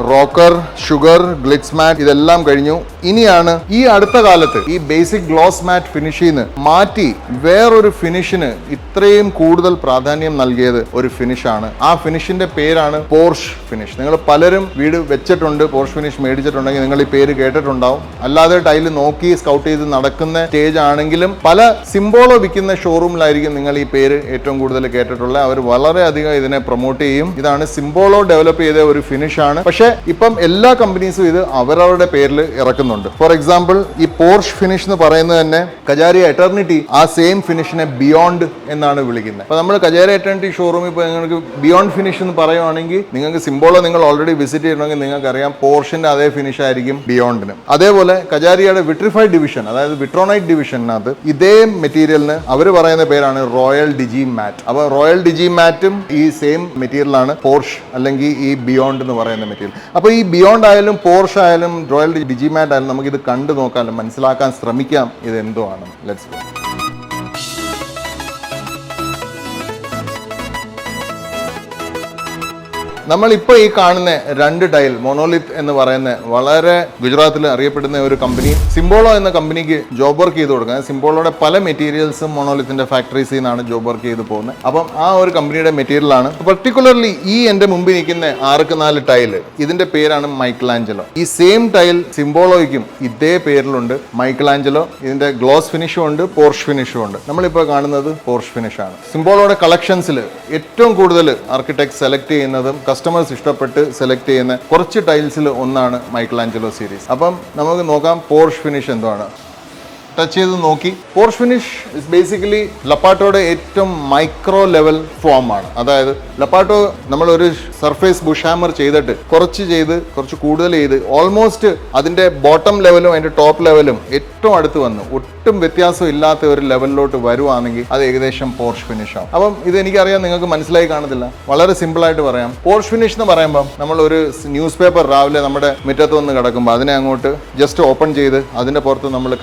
rocker, sugar, glitz മാറ്റ് ഇതെല്ലാം കഴിഞ്ഞു. ഇനിയാണ് ഈ അടുത്ത കാലത്ത് ഈ ബേസിക് ഗ്ലോസ് മാറ്റ് ഫിനിഷിൽ നിന്ന് മാറ്റി വേറൊരു ഫിനിഷിന് ഇത്രയും കൂടുതൽ പ്രാധാന്യം നൽകിയത് ഒരു ഫിനിഷാണ്. ആ ഫിനിഷിന്റെ പേരാണ് പോർഷ് ഫിനിഷ്. നിങ്ങൾ പലരും വീട് വെച്ചിട്ടുണ്ട്, പോർഷ് ഫിനിഷ് മേടിച്ചിട്ടുണ്ടെങ്കിൽ നിങ്ങൾ ഈ പേര് കേട്ടിട്ടുണ്ടാവും. അല്ലാതെ ടൈല് നോക്കി സ്കൗട്ട് ചെയ്ത് നടക്കുന്ന സ്റ്റേജ് ആണെങ്കിലും പല സിംബോളോ വിൽക്കുന്ന ഷോറൂമിലായിരിക്കും നിങ്ങൾ ഈ പേര് ഏറ്റവും കൂടുതൽ കേട്ടിട്ടുള്ളത്. അവർ വളരെയധികം ഇതിനെ പ്രൊമോട്ട് ചെയ്യും. ഇതാണ് സിംബോളോ ഡെവലപ്പ് ചെയ്ത ഒരു ഫിനിഷാണ്. പക്ഷേ ഇപ്പം എല്ലാ കമ്പനീസും ഇത് അവരവരുടെ പേരിൽ ഇറക്കുന്നുണ്ട്. ഫോർ എക്സാമ്പിൾ ഈ പോർഷ് ഫിനിഷ് എന്ന് പറയുന്നത് തന്നെ കജാരിയ എറ്റർണിറ്റി ആ സെയിം ഫിനിഷിനെ ബിയോണ്ട് എന്നാണ് വിളിക്കുന്നത്. അപ്പൊ നമ്മൾ കജാരിയ എറ്റർണിറ്റി ഷോറൂമിൽ ഇപ്പോൾ നിങ്ങൾക്ക് ബിയോണ്ട് ഫിനിഷ് എന്ന് പറയുവാണെങ്കിൽ നിങ്ങൾക്ക് സിംബോളോ നിങ്ങൾ ഓൾറെഡി വിസിറ്റ് ചെയ്യണമെങ്കിൽ നിങ്ങൾക്ക് അറിയാം പോർഷിന്റെ അതേ ഫിനിഷ് ആയിരിക്കും ബിയോണ്ടിന്. അതേപോലെ കജാരിയയുടെ വിട്രിഫൈഡ് ഡിവിഷൻ അതായത് വിട്രോണൈറ്റ് ഡിവിഷനകത്ത് ഇതേ മെറ്റീരിയലിന് അവർ പറയുന്ന പേരാണ് റോയൽ ഡിജി മാറ്റ്. അപ്പൊ റോയൽ ഡിജി മാറ്റും ഈ സെയിം മെറ്റീരിയലാണ് പോർഷ് അല്ലെങ്കിൽ ഈ ബിയോണ്ട് എന്ന് പറയുന്ന മെറ്റീരിയൽ. അപ്പോൾ ഈ ബിയോണ്ട് ആയാലും പോർഷ് ആയാലും റോയൽ ഡിജിമാറ്റ് ആയാലും നമുക്കിത് കണ്ടു നോക്കാം, മനസ്സിലാക്കാൻ ശ്രമിക്കാം ഇത് എന്തോ ആണ്. Let's go. നമ്മളിപ്പോൾ ഈ കാണുന്ന 2 ടൈൽ മോണോലിത്ത് എന്ന് പറയുന്ന വളരെ ഗുജറാത്തിൽ അറിയപ്പെടുന്ന ഒരു കമ്പനി സിംബോളോ എന്ന കമ്പനിക്ക് ജോബ് വർക്ക് ചെയ്ത് കൊടുക്കുന്നത്. സിംബോളോയുടെ പല മെറ്റീരിയൽസും മോണോലിത്തിന്റെ ഫാക്ടറീസിൽ നിന്നാണ് ജോബ് വർക്ക് ചെയ്ത് പോകുന്നത്. അപ്പം ആ ഒരു കമ്പനിയുടെ മെറ്റീരിയലാണ് പർട്ടിക്കുലർലി ഈ എൻ്റെ മുമ്പിൽ നിൽക്കുന്ന 6x4 ടൈല്. ഇതിന്റെ പേരാണ് മൈക്കലാഞ്ചലോ. ഈ സെയിം ടൈൽ സിംബോളോയ്ക്കും ഇതേ പേരിലുണ്ട്, മൈക്കലാഞ്ചലോ. ഇതിന്റെ ഗ്ലോസ് ഫിനിഷും ഉണ്ട്, പോർഷ് ഫിനിഷും ഉണ്ട്. നമ്മളിപ്പോൾ കാണുന്നത് പോർഷ് ഫിനിഷ് ആണ്. സിംബോളോയുടെ കളക്ഷൻസിൽ ഏറ്റവും കൂടുതൽ ആർക്കിടെക്ട് സെലക്ട് ചെയ്യുന്നതും കസ്റ്റമേഴ്സ് ഇഷ്ടപ്പെട്ട് സെലക്ട് ചെയ്യുന്ന കുറച്ച് ടൈൽസിൽ ഒന്നാണ് മൈക്കലാഞ്ചലോ സീരീസ്. അപ്പം നമുക്ക് നോക്കാം പോർഷ് ഫിനിഷ് എന്താണ്. ടച്ച് ചെയ്ത് നോക്കി. പോർഷ് ഫിനിഷ് ഇസ് ബേസിക്കലി ലപ്പാട്ടോയുടെ ഏറ്റവും മൈക്രോ ലെവൽ ഫോം ആണ്. അതായത് ലപ്പാട്ടോ നമ്മളൊരു സർഫേസ് ബുഷ് ഹാമർ ചെയ്തിട്ട് കുറച്ച് കൂടുതൽ ചെയ്ത് ഓൾമോസ്റ്റ് അതിന്റെ ബോട്ടം ലെവലും അതിന്റെ ടോപ്പ് ലെവലും ഏറ്റവും അടുത്ത് വന്ന് ഒട്ടും വ്യത്യാസം ഇല്ലാത്ത ഒരു ലെവലിലോട്ട് വരുവാണെങ്കിൽ അത് ഏകദേശം പോർഷ് ഫിനിഷ് ആവും. അപ്പം ഇത് എനിക്കറിയാം നിങ്ങൾക്ക് മനസ്സിലായി കാണത്തില്ല. വളരെ സിമ്പിൾ ആയിട്ട് പറയാം. പോർഷ് ഫിനിഷ് എന്ന് പറയുമ്പോൾ നമ്മൾ ഒരു ന്യൂസ് പേപ്പർ രാവിലെ നമ്മുടെ മുറ്റത്ത് വന്ന് കിടക്കുമ്പോൾ അതിനെ അങ്ങോട്ട് ജസ്റ്റ് ഓപ്പൺ ചെയ്ത് അതിന്റെ പുറത്ത് നമ്മൾ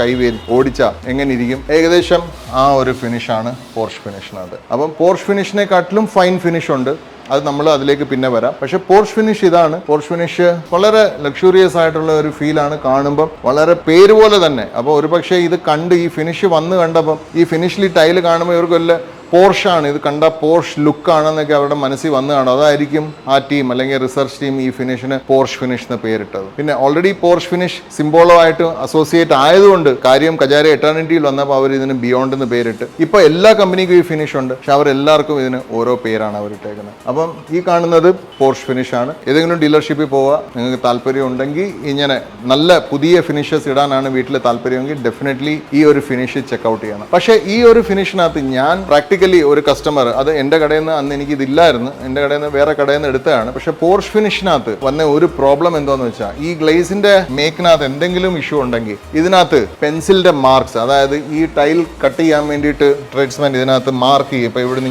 ഓടിച്ചാൽ എങ്ങനെ ഇരിക്കും, ഏകദേശം ആ ഒരു ഫിനിഷാണ് പോർഷ് ഫിനിഷിനകത്ത്. അപ്പം പോർഷ് ഫിനിഷിനെക്കാട്ടിലും ഫൈൻ ഫിനിഷ് ഉണ്ട്, അത് നമ്മൾ അതിലേക്ക് പിന്നെ വരാം. പക്ഷെ പോർഷ് ഫിനിഷ് ഇതാണ്. പോർഷ് ഫിനിഷ് വളരെ ലക്ഷൂറിയസ് ആയിട്ടുള്ള ഒരു ഫീലാണ്, കാണുമ്പം വളരെ പേര് പോലെ തന്നെ. അപ്പോൾ ഒരുപക്ഷെ ഇത് കണ്ട് ഈ ഫിനിഷ് വന്ന് കണ്ടപ്പം ഈ ഫിനിഷിൽ ഈ ടൈല് കാണുമ്പോൾ ഇവർക്ക് വല്ല പോർഷാണ് ഇത് കണ്ട പോർഷ് ലുക്കാണെന്നൊക്കെ അവരുടെ മനസ്സിൽ വന്ന് കാണും. അതായിരിക്കും ആ ടീം അല്ലെങ്കിൽ റിസർച്ച് ടീം ഈ ഫിനിഷിന് പോർഷ് ഫിനിഷ് എന്ന് പേരിട്ടത്. പിന്നെ ഓൾറെഡി പോർഷ് ഫിനിഷ് സിംബോളോ ആയിട്ട് അസോസിയേറ്റ് ആയതുകൊണ്ട് കാര്യം കജാരിയ എറ്റർണിറ്റിയിൽ വന്നപ്പോൾ അവർ ഇതിന് ബിയോണ്ട് എന്ന് പേരിട്ട്. ഇപ്പൊ എല്ലാ കമ്പനിക്കും ഈ ഫിനിഷ് ഉണ്ട്, പക്ഷെ അവരെല്ലാവർക്കും ഇതിന് ഓരോ പേരാണ് അവർ ഇട്ടേക്കുന്നത്. അപ്പം ഈ കാണുന്നത് പോർഷ് ഫിനിഷ് ആണ്. ഏതെങ്കിലും ഡീലർഷിപ്പിൽ പോവുക, നിങ്ങൾക്ക് താല്പര്യം ഉണ്ടെങ്കിൽ ഇങ്ങനെ നല്ല പുതിയ ഫിനിഷസ് ഇടാനാണ് വീട്ടിൽ താല്പര്യമെങ്കിൽ ഡെഫിനറ്റ്ലി ഈ ഒരു ഫിനിഷ് ചെക്ക്ഔട്ട് ചെയ്യണം. പക്ഷേ ഈ ഒരു ഫിനിഷിനകത്ത് ഞാൻ പ്രാക്ടിക്കലി ഒരു കസ്റ്റമർ, അത് എൻ്റെ കടയിൽ നിന്ന് അന്ന് എനിക്ക് ഇതില്ലായിരുന്നു, എൻ്റെ കടയിൽ നിന്ന് വേറെ കടയിൽ നിന്ന് എടുത്തതാണ്. പക്ഷെ പോർഷ് ഫിനിഷിനകത്ത് വന്ന ഒരു പ്രോബ്ലം എന്താണെന്ന് വെച്ചാൽ ഈ ഗ്ലേസിന്റെ മേക്കിനകത്ത് എന്തെങ്കിലും ഇഷ്യൂ ഉണ്ടെങ്കിൽ ഇതിനകത്ത് പെൻസിലിന്റെ മാർക്സ്, അതായത് ഈ ടൈൽ കട്ട് ചെയ്യാൻ വേണ്ടിയിട്ട് ട്രേഡ്സ്മാൻ ഇതിനകത്ത് മാർക്ക് ചെയ്യും. ഇപ്പോൾ ഇവിടെ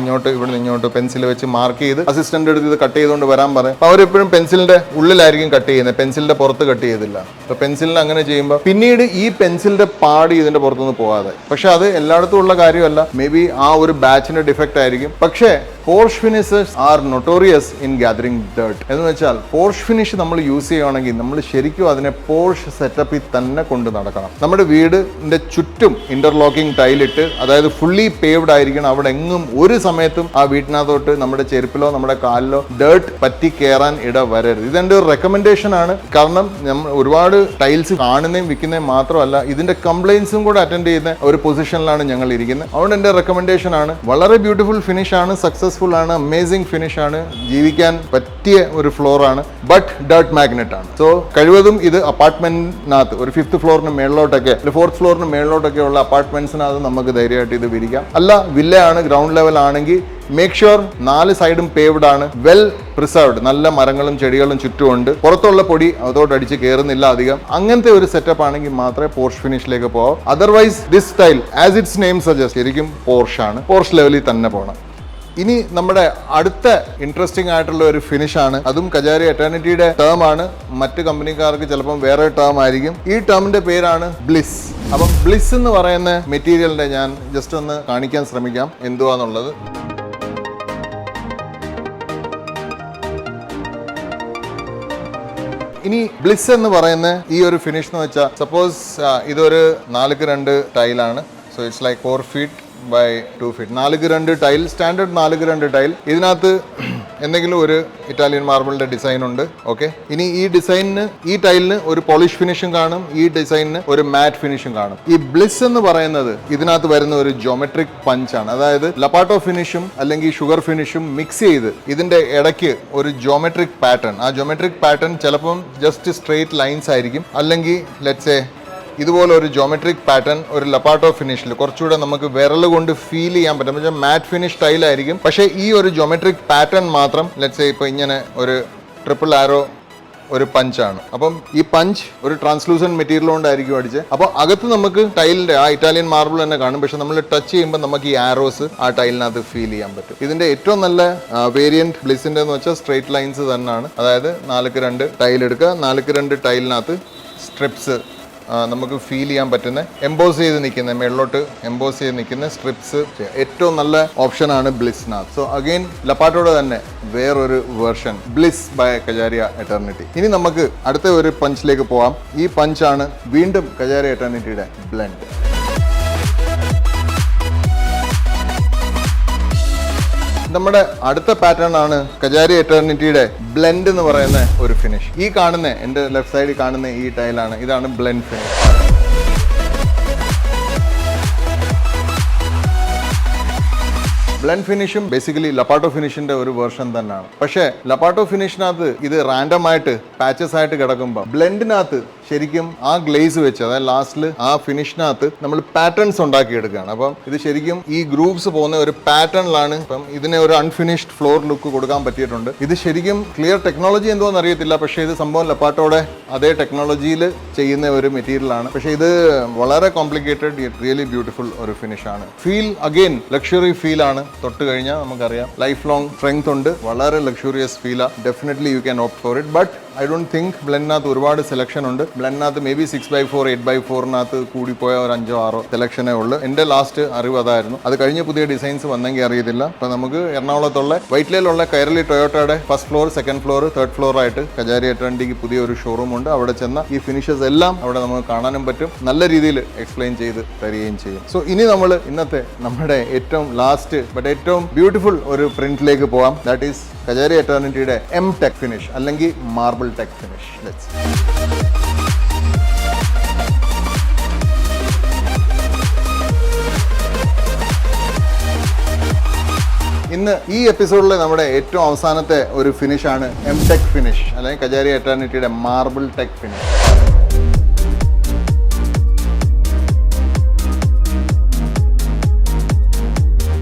നിന്നോട്ട് പെൻസിൽ വെച്ച് മാർക്ക് ചെയ്ത് അസിസ്റ്റന്റ് എടുത്ത് ഇത് കട്ട് ചെയ്തുകൊണ്ട് വരാൻ പറയും. അപ്പോൾ അവരെപ്പോഴും പെൻസിലിന്റെ ഉള്ളിലായിരിക്കും കട്ട് ചെയ്യുന്നത്, പെൻസിലിന്റെ പുറത്ത് കട്ട് ചെയ്തില്ല. അപ്പോൾ പെൻസിലിന് അങ്ങനെ ചെയ്യുമ്പോൾ പിന്നീട് ഈ പെൻസിലിന്റെ പാടി ഇതിന്റെ പുറത്തുനിന്ന് പോകാതെ. പക്ഷെ അത് എല്ലായിടത്തും ഉള്ള കാര്യമല്ല, മേ ബി ആ ഒരു ബാച്ചിന്റെ ഡിഫക്റ്റ് ആയിരിക്കും. പക്ഷേ Porsche finishes are notorious in gathering dirt. എന്ന് വെച്ചാൽ പോർഷ് ഫിനിഷ് നമ്മൾ യൂസ് ചെയ്യുകയാണെങ്കിൽ നമ്മൾ ശരിക്കും അതിനെ പോർഷ് സെറ്റപ്പിൽ തന്നെ കൊണ്ട് നടക്കണം. നമ്മുടെ വീടിന്റെ ചുറ്റും ഇന്റർലോക്കിംഗ് ടൈലിട്ട്, അതായത് ഫുള്ളി പേവ്ഡ് ആയിരിക്കണം. അവിടെ എങ്ങും ഒരു സമയത്തും ആ വീട്ടിനകത്തോട്ട് നമ്മുടെ ചെരുപ്പിലോ നമ്മുടെ കാലിലോ ഡേർട്ട് പറ്റി കയറാൻ ഇട വരരുത്. ഇതെന്റെ ഒരു റെക്കമെൻഡേഷൻ ആണ്. കാരണം നമ്മൾ ഒരുപാട് ടൈൽസ് കാണുന്നതും വിൽക്കുന്നതും മാത്രമല്ല, ഇതിന്റെ കംപ്ലൈൻസും കൂടെ അറ്റൻഡ് ചെയ്യുന്ന ഒരു പൊസിഷനിലാണ് ഞങ്ങൾ ഇരിക്കുന്നത്. അതുകൊണ്ട് എന്റെ റെക്കമെൻഡേഷൻ ആണ്. വളരെ ബ്യൂട്ടിഫുൾ ഫിനിഷ് ആണ്, സക്സസ്ഫുൾ ആണ്, അമേസിംഗ് ഫിനിഷ് ആണ്, ജീവിക്കാൻ പറ്റിയ ഒരു ഫ്ലോർ ആണ്. ബട്ട് ഡേർട്ട് മാഗ്നറ്റ് ആണ്. സോ കഴിവതും ഇത് അപ്പാർട്ട്മെന്റിനകത്ത് ഒരു 5th ഫ്ലോറിന് മേളിലോട്ടൊക്കെ 4th ഫ്ലോറിന് മേളിലോട്ടൊക്കെ ഉള്ള അപ്പാർട്ട്മെന്റ്സിനകത്ത് നമുക്ക് ധൈര്യമായിട്ട് ഇത് വിരിക്കാം. അല്ല വില്ലയാണ്, ഗ്രൗണ്ട് ലെവൽ ആണെങ്കിൽ മേക്ക് ഷുവർ 4 സൈഡും പേവ്ഡ് ആണ്, വെൽ പ്രിസർവ്ഡ്, നല്ല മരങ്ങളും ചെടികളും ചുറ്റുമുണ്ട്, പുറത്തുള്ള പൊടി അതോട്ട് അടിച്ച് കയറുന്നില്ല അധികം. അങ്ങനത്തെ ഒരു സെറ്റപ്പ് ആണെങ്കിൽ മാത്രമേ പോർഷ് ഫിനിഷിലേക്ക് പോകാവൂ. Otherwise this style as its name suggest ശരിക്കും പോർഷ് ആണ്, പോർഷ് ലെവലിൽ തന്നെ പോകണം. ഇനി നമ്മുടെ അടുത്ത ഇൻട്രസ്റ്റിംഗ് ആയിട്ടുള്ള ഒരു ഫിനിഷ് ആണ്, അതും കജാരിയ എറ്റർണിറ്റിയുടെ ടേം ആണ്. മറ്റ് കമ്പനിക്കാർക്ക് ചിലപ്പം വേറെ ടേം ആയിരിക്കും. ഈ ടേമിന്റെ പേരാണ് ബ്ലിസ്. അപ്പം ബ്ലിസ് എന്ന് പറയുന്ന മെറ്റീരിയലിന്റെ ഞാൻ ജസ്റ്റ് ഒന്ന് കാണിക്കാൻ ശ്രമിക്കാം എന്തുവാന്നുള്ളത്. ഇനി ബ്ലിസ് എന്ന് പറയുന്ന ഈ ഒരു ഫിനിഷ് എന്ന് വെച്ചാൽ, സപ്പോസ് ഇതൊരു 4x2 ടൈലാണ്. So it's like 4 feet by 2 feet. 4x2 tile, standard 4x2 tile. ഇതിനകത്ത് എന്തെങ്കിലും ഒരു ഇറ്റാലിയൻ മാർബിളിന്റെ ഡിസൈൻ ഉണ്ട്. ഓക്കെ, ഇനി ഈ ഡിസൈനിന്, ഈ ടൈലിന് ഒരു പോളിഷ് ഫിനിഷും കാണും, ഈ ഡിസൈനിന് ഒരു മാറ്റ് ഫിനിഷും കാണും. ഈ ബ്ലിസ് എന്ന് പറയുന്നത് ഇതിനകത്ത് വരുന്ന ഒരു ജോമെട്രിക് പഞ്ചാണ്. അതായത് ലപ്പാട്ടോ ഫിനിഷും അല്ലെങ്കിൽ ഷുഗർ ഫിനിഷും മിക്സ് ചെയ്ത് ഇതിന്റെ ഇടയ്ക്ക് ഒരു ജോമെട്രിക് പാറ്റേൺ, ആ ജോമെട്രിക് പാറ്റേൺ ചിലപ്പം ജസ്റ്റ് സ്ട്രെയിറ്റ് ലൈൻസ് ആയിരിക്കും, അല്ലെങ്കിൽ ലെറ്റ്സ് സേ ഇതുപോലെ ഒരു ജോമെട്രിക് പാറ്റേൺ ഒരു ലപ്പാട്ടോ ഫിനിഷിൽ കുറച്ചുകൂടെ നമുക്ക് വിരൽ കൊണ്ട് ഫീൽ ചെയ്യാൻ പറ്റും. പക്ഷേ മാറ്റ് ഫിനിഷ് ടൈലായിരിക്കും. പക്ഷേ ഈ ഒരു ജോമെട്രിക് പാറ്റേൺ മാത്രം ലെറ്റ്സ് സേ ഇപ്പോൾ ഇങ്ങനെ ഒരു ട്രിപ്പിൾ ആരോ ഒരു പഞ്ചാണ്. അപ്പം ഈ പഞ്ച് ഒരു ട്രാൻസ്ലൂസൻറ്റ് മെറ്റീരിയൽ കൊണ്ടായിരിക്കും അടിച്ച്. അപ്പോൾ അകത്ത് നമുക്ക് ടൈലിന്റെ ആ ഇറ്റാലിയൻ മാർബിൾ തന്നെ കാണും, പക്ഷെ നമ്മൾ ടച്ച് ചെയ്യുമ്പോൾ നമുക്ക് ഈ ആരോസ് ആ ടൈലിനകത്ത് ഫീൽ ചെയ്യാൻ പറ്റും. ഇതിന്റെ ഏറ്റവും നല്ല വേരിയന്റ് ബ്ലിസിന്റെ എന്ന് വെച്ചാൽ സ്ട്രെയിറ്റ് ലൈൻസ് തന്നെയാണ്. അതായത് 4x2 ടൈൽ എടുക്കുക, 4x2 ടൈലിനകത്ത് സ്ട്രിപ്സ് നമുക്ക് ഫീൽ ചെയ്യാൻ പറ്റുന്ന, എംബോസ് ചെയ്ത് നിൽക്കുന്ന, മേളിലോട്ട് എംബോസ് ചെയ്ത് നിൽക്കുന്ന സ്ട്രിപ്സ് ഏറ്റവും നല്ല ഓപ്ഷനാണ് ബ്ലിസിനകത്ത്. സോ അഗെയിൻ ലപ്പാട്ടോടെ തന്നെ വേറൊരു വേർഷൻ, ബ്ലിസ് ബൈ കജാരിയ എറ്റർണിറ്റി. ഇനി നമുക്ക് അടുത്ത ഒരു പഞ്ചിലേക്ക് പോവാം. ഈ പഞ്ചാണ് വീണ്ടും കജാരിയ എറ്റർണിറ്റിയുടെ ബ്ലെൻഡ്. നമ്മുടെ അടുത്ത പാറ്റേൺ ആണ് കജാരിയ എറ്റർണിറ്റിയുടെ ബ്ലെൻഡ് എന്ന് പറയുന്ന ഒരു ഫിനിഷ്. ഈ കാണുന്ന എൻ്റെ ലെഫ്റ്റ് സൈഡിൽ കാണുന്ന ഈ ടൈലാണ്, ഇതാണ് ബ്ലെൻഡ് ഫിനിഷ്. ബ്ലെൻഡ് ഫിനിഷും ബേസിക്കലി ലപ്പാട്ടോ ഫിനിഷിന്റെ ഒരു വേർഷൻ തന്നെയാണ്. പക്ഷേ ലപ്പാട്ടോ ഫിനിഷിനകത്ത് ഇത് റാൻഡം ആയിട്ട് പാച്ചസ് ആയിട്ട് കിടക്കുമ്പോൾ ബ്ലെൻഡിനകത്ത് ശരിക്കും ആ ഗ്ലേസ് വെച്ച്, അതായത് ലാസ്റ്റിൽ ആ ഫിനിഷിനകത്ത് നമ്മൾ പാറ്റേൺസ് ഉണ്ടാക്കിയെടുക്കുകയാണ്. അപ്പം ഇത് ശരിക്കും ഈ ഗ്രൂപ്പ്സ് പോകുന്ന ഒരു പാറ്റേണിലാണ്. അപ്പം ഇതിനെ ഒരു അൺഫിനിഷ്ഡ് ഫ്ലോർ ലുക്ക് കൊടുക്കാൻ പറ്റിയിട്ടുണ്ട്. ഇത് ശരിക്കും ക്ലിയർ ടെക്നോളജി എന്തോന്ന് അറിയത്തില്ല, പക്ഷേ ഇത് സംഭവം ലപ്പാട്ടോടെ അതേ ടെക്നോളജിയിൽ ചെയ്യുന്ന ഒരു മെറ്റീരിയലാണ്. പക്ഷേ ഇത് വളരെ കോംപ്ലിക്കേറ്റഡ്, റിയലി ബ്യൂട്ടിഫുൾ ഒരു ഫിനിഷാണ്. ഫീൽ അഗെയിൻ ലക്ഷറി ഫീലാണ്. തൊട്ട് കഴിഞ്ഞാൽ നമുക്കറിയാം ലൈഫ് ലോങ് സ്ട്രെങ്ത് ഉണ്ട്, വളരെ ലക്ഷറിയസ് ഫീലാണ്. Definitely you can opt for it. But I don't think ബ്ലെൻഡിനകത്ത് ഒരുപാട് സെലക്ഷൻ ഉണ്ട്. ബ്ലെൻഡിനകത്ത് മേ ബി 6x4 8x4 കൂടിപ്പോയ ഒരു 5-6 സെലക്ഷനേ ഉള്ളൂ. എൻ്റെ ലാസ്റ്റ് അറിവ് അതായിരുന്നു. അത് കഴിഞ്ഞ് പുതിയ ഡിസൈൻസ് വന്നെങ്കിൽ അറിയത്തില്ല. അപ്പം നമുക്ക് എറണാകുളത്തുള്ള വൈറ്റ്ലയിലുള്ള കൈരളി ടൊയോട്ടയുടെ first floor, second floor, third floor ആയിട്ട് കജാരി എട്ടരണ്ടിക്ക് പുതിയൊരു ഷോറൂം ഉണ്ട്. അവിടെ ചെന്ന ഈ ഫിനിഷസ് എല്ലാം അവിടെ നമുക്ക് കാണാനും പറ്റും, നല്ല രീതിയിൽ എക്സ്പ്ലെയിൻ ചെയ്ത് തരികയും ചെയ്യും. സോ ഇനി നമ്മൾ ഇന്നത്തെ നമ്മുടെ ഏറ്റവും ലാസ്റ്റ് ബട്ട് ഏറ്റവും ബ്യൂട്ടിഫുൾ ഒരു പ്രിന്റിലേക്ക് പോവാം. ദാറ്റ് ഈസ് കജാരി എറ്റർണിറ്റിയുടെ എം ടെക് ഫിനിഷ് അല്ലെങ്കിൽ മാർബിൾ ടെക് ഫിനിഷ്. ലെറ്റ്സ് ഇന്ന് ഈ എപ്പിസോഡിൽ നമ്മുടെ ഏറ്റവും അവസാനത്തെ ഒരു ഫിനിഷാണ് എം ടെക് ഫിനിഷ് അല്ലെങ്കിൽ കജാരി എറ്റർണിറ്റിയുടെ മാർബിൾ ടെക് ഫിനിഷ്.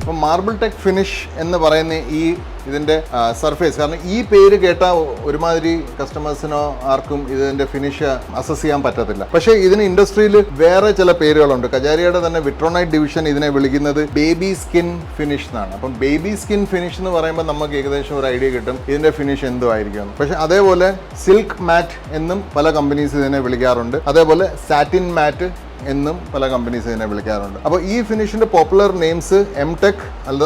അപ്പം മാർബിൾ ടെക് ഫിനിഷ് എന്ന് പറയുന്ന ഇതിൻ്റെ സർഫേസ്, കാരണം ഈ പേര് കേട്ട ഒരുമാതിരി കസ്റ്റമേഴ്സിനോ ആർക്കും ഇതിൻ്റെ ഫിനിഷ് അസസ് ചെയ്യാൻ പറ്റത്തില്ല. പക്ഷേ ഇതിന് ഇൻഡസ്ട്രിയിൽ വേറെ ചില പേരുകളുണ്ട്. കജാരിയുടെ തന്നെ വിട്രോണൈറ്റ് ഡിവിഷൻ ഇതിനെ വിളിക്കുന്നത് ബേബി സ്കിൻ ഫിനിഷ് എന്നാണ്. അപ്പം ബേബി സ്കിൻ ഫിനിഷ് എന്ന് പറയുമ്പോൾ നമുക്ക് ഏകദേശം ഒരു ഐഡിയ കിട്ടും ഇതിൻ്റെ ഫിനിഷ് എന്തോ ആയിരിക്കും. പക്ഷേ അതേപോലെ സിൽക്ക് മാറ്റ് എന്നും പല കമ്പനീസ് ഇതിനെ വിളിക്കാറുണ്ട്. അതേപോലെ സാറ്റിൻ മാറ്റ് എന്നും പല കമ്പനീസ് ഇതിനെ വിളിക്കാറുണ്ട്. അപ്പോൾ ഈ ഫിനിഷിന്റെ പോപ്പുലർ നെയിംസ് എം ടെക്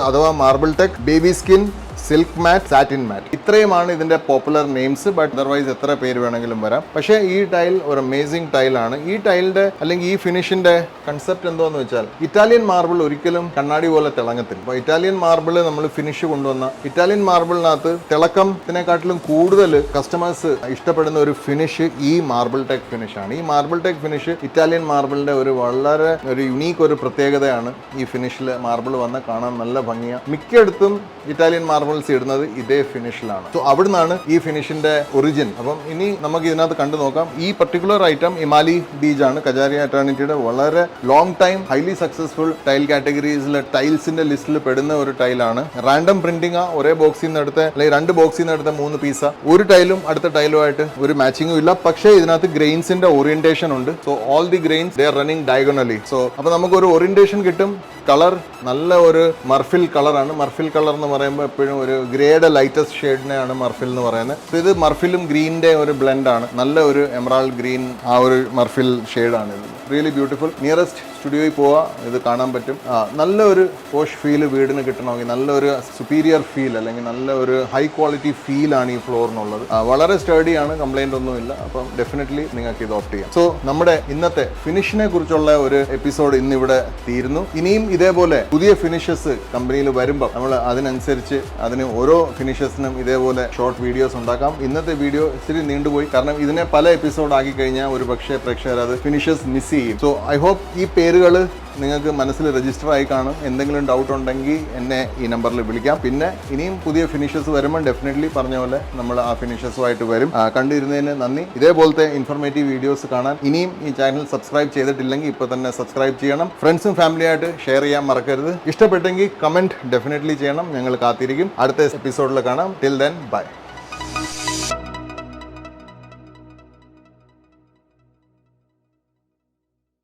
അഥവാ marble tech, baby skin, silk matt, satin matt, ഇത്രയുമാണ് ഇതിന്റെ പോപ്പുലർ നെയിംസ്. ബട്ട് അതർവൈസ് എത്ര പേര് വേണമെങ്കിലും വരാം. പക്ഷേ ഈ ടൈൽ ഒരു അമേസിംഗ് ടൈലാണ്. ഈ ടൈലിന്റെ അല്ലെങ്കിൽ ഈ ഫിനിഷിന്റെ കൺസെപ്റ്റ് എന്തോന്ന് വെച്ചാൽ ഇറ്റാലിയൻ മാർബിൾ ഒരിക്കലും കണ്ണാടി പോലെ തിളങ്ങത്തില്ല. അപ്പോൾ ഇറ്റാലിയൻ മാർബിൾ നമ്മൾ ഫിനിഷ് കൊണ്ടുവന്ന ഇറ്റാലിയൻ മാർബിളിനകത്ത് തിളക്കത്തിനെക്കാട്ടിലും കൂടുതൽ കസ്റ്റമേഴ്സ് ഇഷ്ടപ്പെടുന്ന ഒരു ഫിനിഷ് ഈ മാർബിൾ ടെക് ഫിനിഷാണ്. ഈ മാർബിൾ ടെക് ഫിനിഷ് ഇറ്റാലിയൻ മാർബിളിന്റെ ഒരു വളരെ ഒരു യുണീക്ക് ഒരു പ്രത്യേകതയാണ്. ഈ ഫിനിഷിൽ മാർബിൾ വന്ന് കാണാൻ നല്ല ഭംഗിയാണ്. മിക്കയിടത്തും ഇറ്റാലിയൻ മാർബിൾസ് ഇടുന്നത് ഇതേ ഫിനിഷിലാണ്. സോ അവിടുന്നാണ് ഈ ഫിനിഷിന്റെ ഒറിജിൻ. അപ്പം ഇനി നമുക്ക് ഇതിനകത്ത് കണ്ടു നോക്കാം. ഈ പർട്ടിക്കുലർ ഐറ്റം ഇമാലി ബീജ് ആണ്, കജാരി എറ്റർണിറ്റിയുടെ വളരെ long time highly successful tile കാറ്റഗറീസിലെ ടൈൽസിന്റെ ലിസ്റ്റിൽ പെടുന്ന ഒരു ടൈലാണ്. റാൻഡം പ്രിന്റിംഗ്, ഒരേ ബോക്സിൽ നിന്ന് എടുത്ത അല്ലെങ്കിൽ 2 ബോക്സിൽ നിന്ന് എടുത്ത 3 പീസ, ഒരു ടൈലും അടുത്ത ടൈലുമായിട്ട് ഒരു മാച്ചിങ്ങും ഇല്ല. പക്ഷേ ഇതിനകത്ത് ഗ്രെയിൻസിന്റെ ഓറിയന്റേഷൻ ഉണ്ട്. So all the grains they are running diagonally. So അപ്പൊ നമുക്ക് ഒരു ഓറിയന്റേഷൻ കിട്ടും. കളർ നല്ല ഒരു മർഫിൽ കളറാണ്. മർഫിൽ കളർ എന്ന് പറയുമ്പോൾ എപ്പോഴും ഒരു ഗ്രേയുടെ ലൈറ്റസ്റ്റ് ഷെയ്ഡിനെയാണ് മർഫിൽ എന്ന് പറയുന്നത്. സോ ഇത് മർഫിലും ഗ്രീനിന്റെ ഒരു ബ്ലെൻഡാണ്. നല്ല ഒരു എമറാൾഡ് ഗ്രീൻ ആ ഒരു മർഫിൽ ഷെയ്ഡാണ് ഇത്. Really beautiful. നിയറസ്റ്റ് സ്റ്റുഡിയോയിൽ പോവാ ഇത് കാണാൻ പറ്റും. നല്ല ഒരു പോഷ് ഫീല് വീടിന് കിട്ടണമെങ്കിൽ, നല്ലൊരു സുപ്പീരിയർ ഫീൽ അല്ലെങ്കിൽ നല്ല ഒരു ഹൈ ക്വാളിറ്റി ഫീലാണ് ഈ ഫ്ലോറിനുള്ളത്. വളരെ സ്റ്റഡിയാണ്, കംപ്ലൈന്റ് ഒന്നുമില്ല. അപ്പം ഡെഫിനറ്റ്ലി നിങ്ങൾക്ക് ഇത് ഓപ്റ്റ് ചെയ്യാം. സോ നമ്മുടെ ഇന്നത്തെ ഫിനിഷിനെ കുറിച്ചുള്ള ഒരു എപ്പിസോഡ് ഇന്നിവിടെ തീരുന്നു. ഇനിയും ഇതേപോലെ പുതിയ ഫിനിഷസ് കമ്പനിയിൽ വരുമ്പോൾ നമ്മൾ അതിനനുസരിച്ച് അതിന് ഓരോ ഫിനിഷസിനും ഇതേപോലെ ഷോർട്ട് വീഡിയോസ് ഉണ്ടാക്കാം. ഇന്നത്തെ വീഡിയോ ഇത്തിരി നീണ്ടുപോയി, കാരണം ഇതിനെ പല എപ്പിസോഡ് ആക്കി കഴിഞ്ഞാൽ ഒരു പക്ഷേ പ്രേക്ഷകർ അത് ഫിനിഷസ് മിസ് ചെയ്യും. സോ ഐ ഹോപ്പ് ഈ പേരുകൾ നിങ്ങൾക്ക് മനസ്സിൽ രജിസ്റ്റർ ആയി കാണും. എന്തെങ്കിലും ഡൗട്ട് ഉണ്ടെങ്കിൽ എന്നെ ഈ നമ്പറിൽ വിളിക്കാം. പിന്നെ ഇനിയും പുതിയ ഫിനിഷസ് വരുമ്പോൾ ഡെഫിനറ്റ്ലി പറഞ്ഞ പോലെ നമ്മൾ ആ ഫിനിഷസുമായിട്ട് വരും. കണ്ടിരുന്നതിന് നന്ദി. ഇതേപോലത്തെ ഇൻഫർമേറ്റീവ് വീഡിയോസ് കാണാൻ ഇനിയും ഈ ചാനൽ സബ്സ്ക്രൈബ് ചെയ്തിട്ടില്ലെങ്കിൽ ഇപ്പോൾ തന്നെ സബ്സ്ക്രൈബ് ചെയ്യണം. ഫ്രണ്ട്സും ഫാമിലിയായിട്ട് ഷെയർ ചെയ്യാൻ മറക്കരുത്. ഇഷ്ടപ്പെട്ടെങ്കിൽ കമൻറ്റ് ഡെഫിനറ്റ്ലി ചെയ്യണം. ഞങ്ങൾ കാത്തിരിക്കും. അടുത്ത എപ്പിസോഡിൽ കാണാം. Till then bye.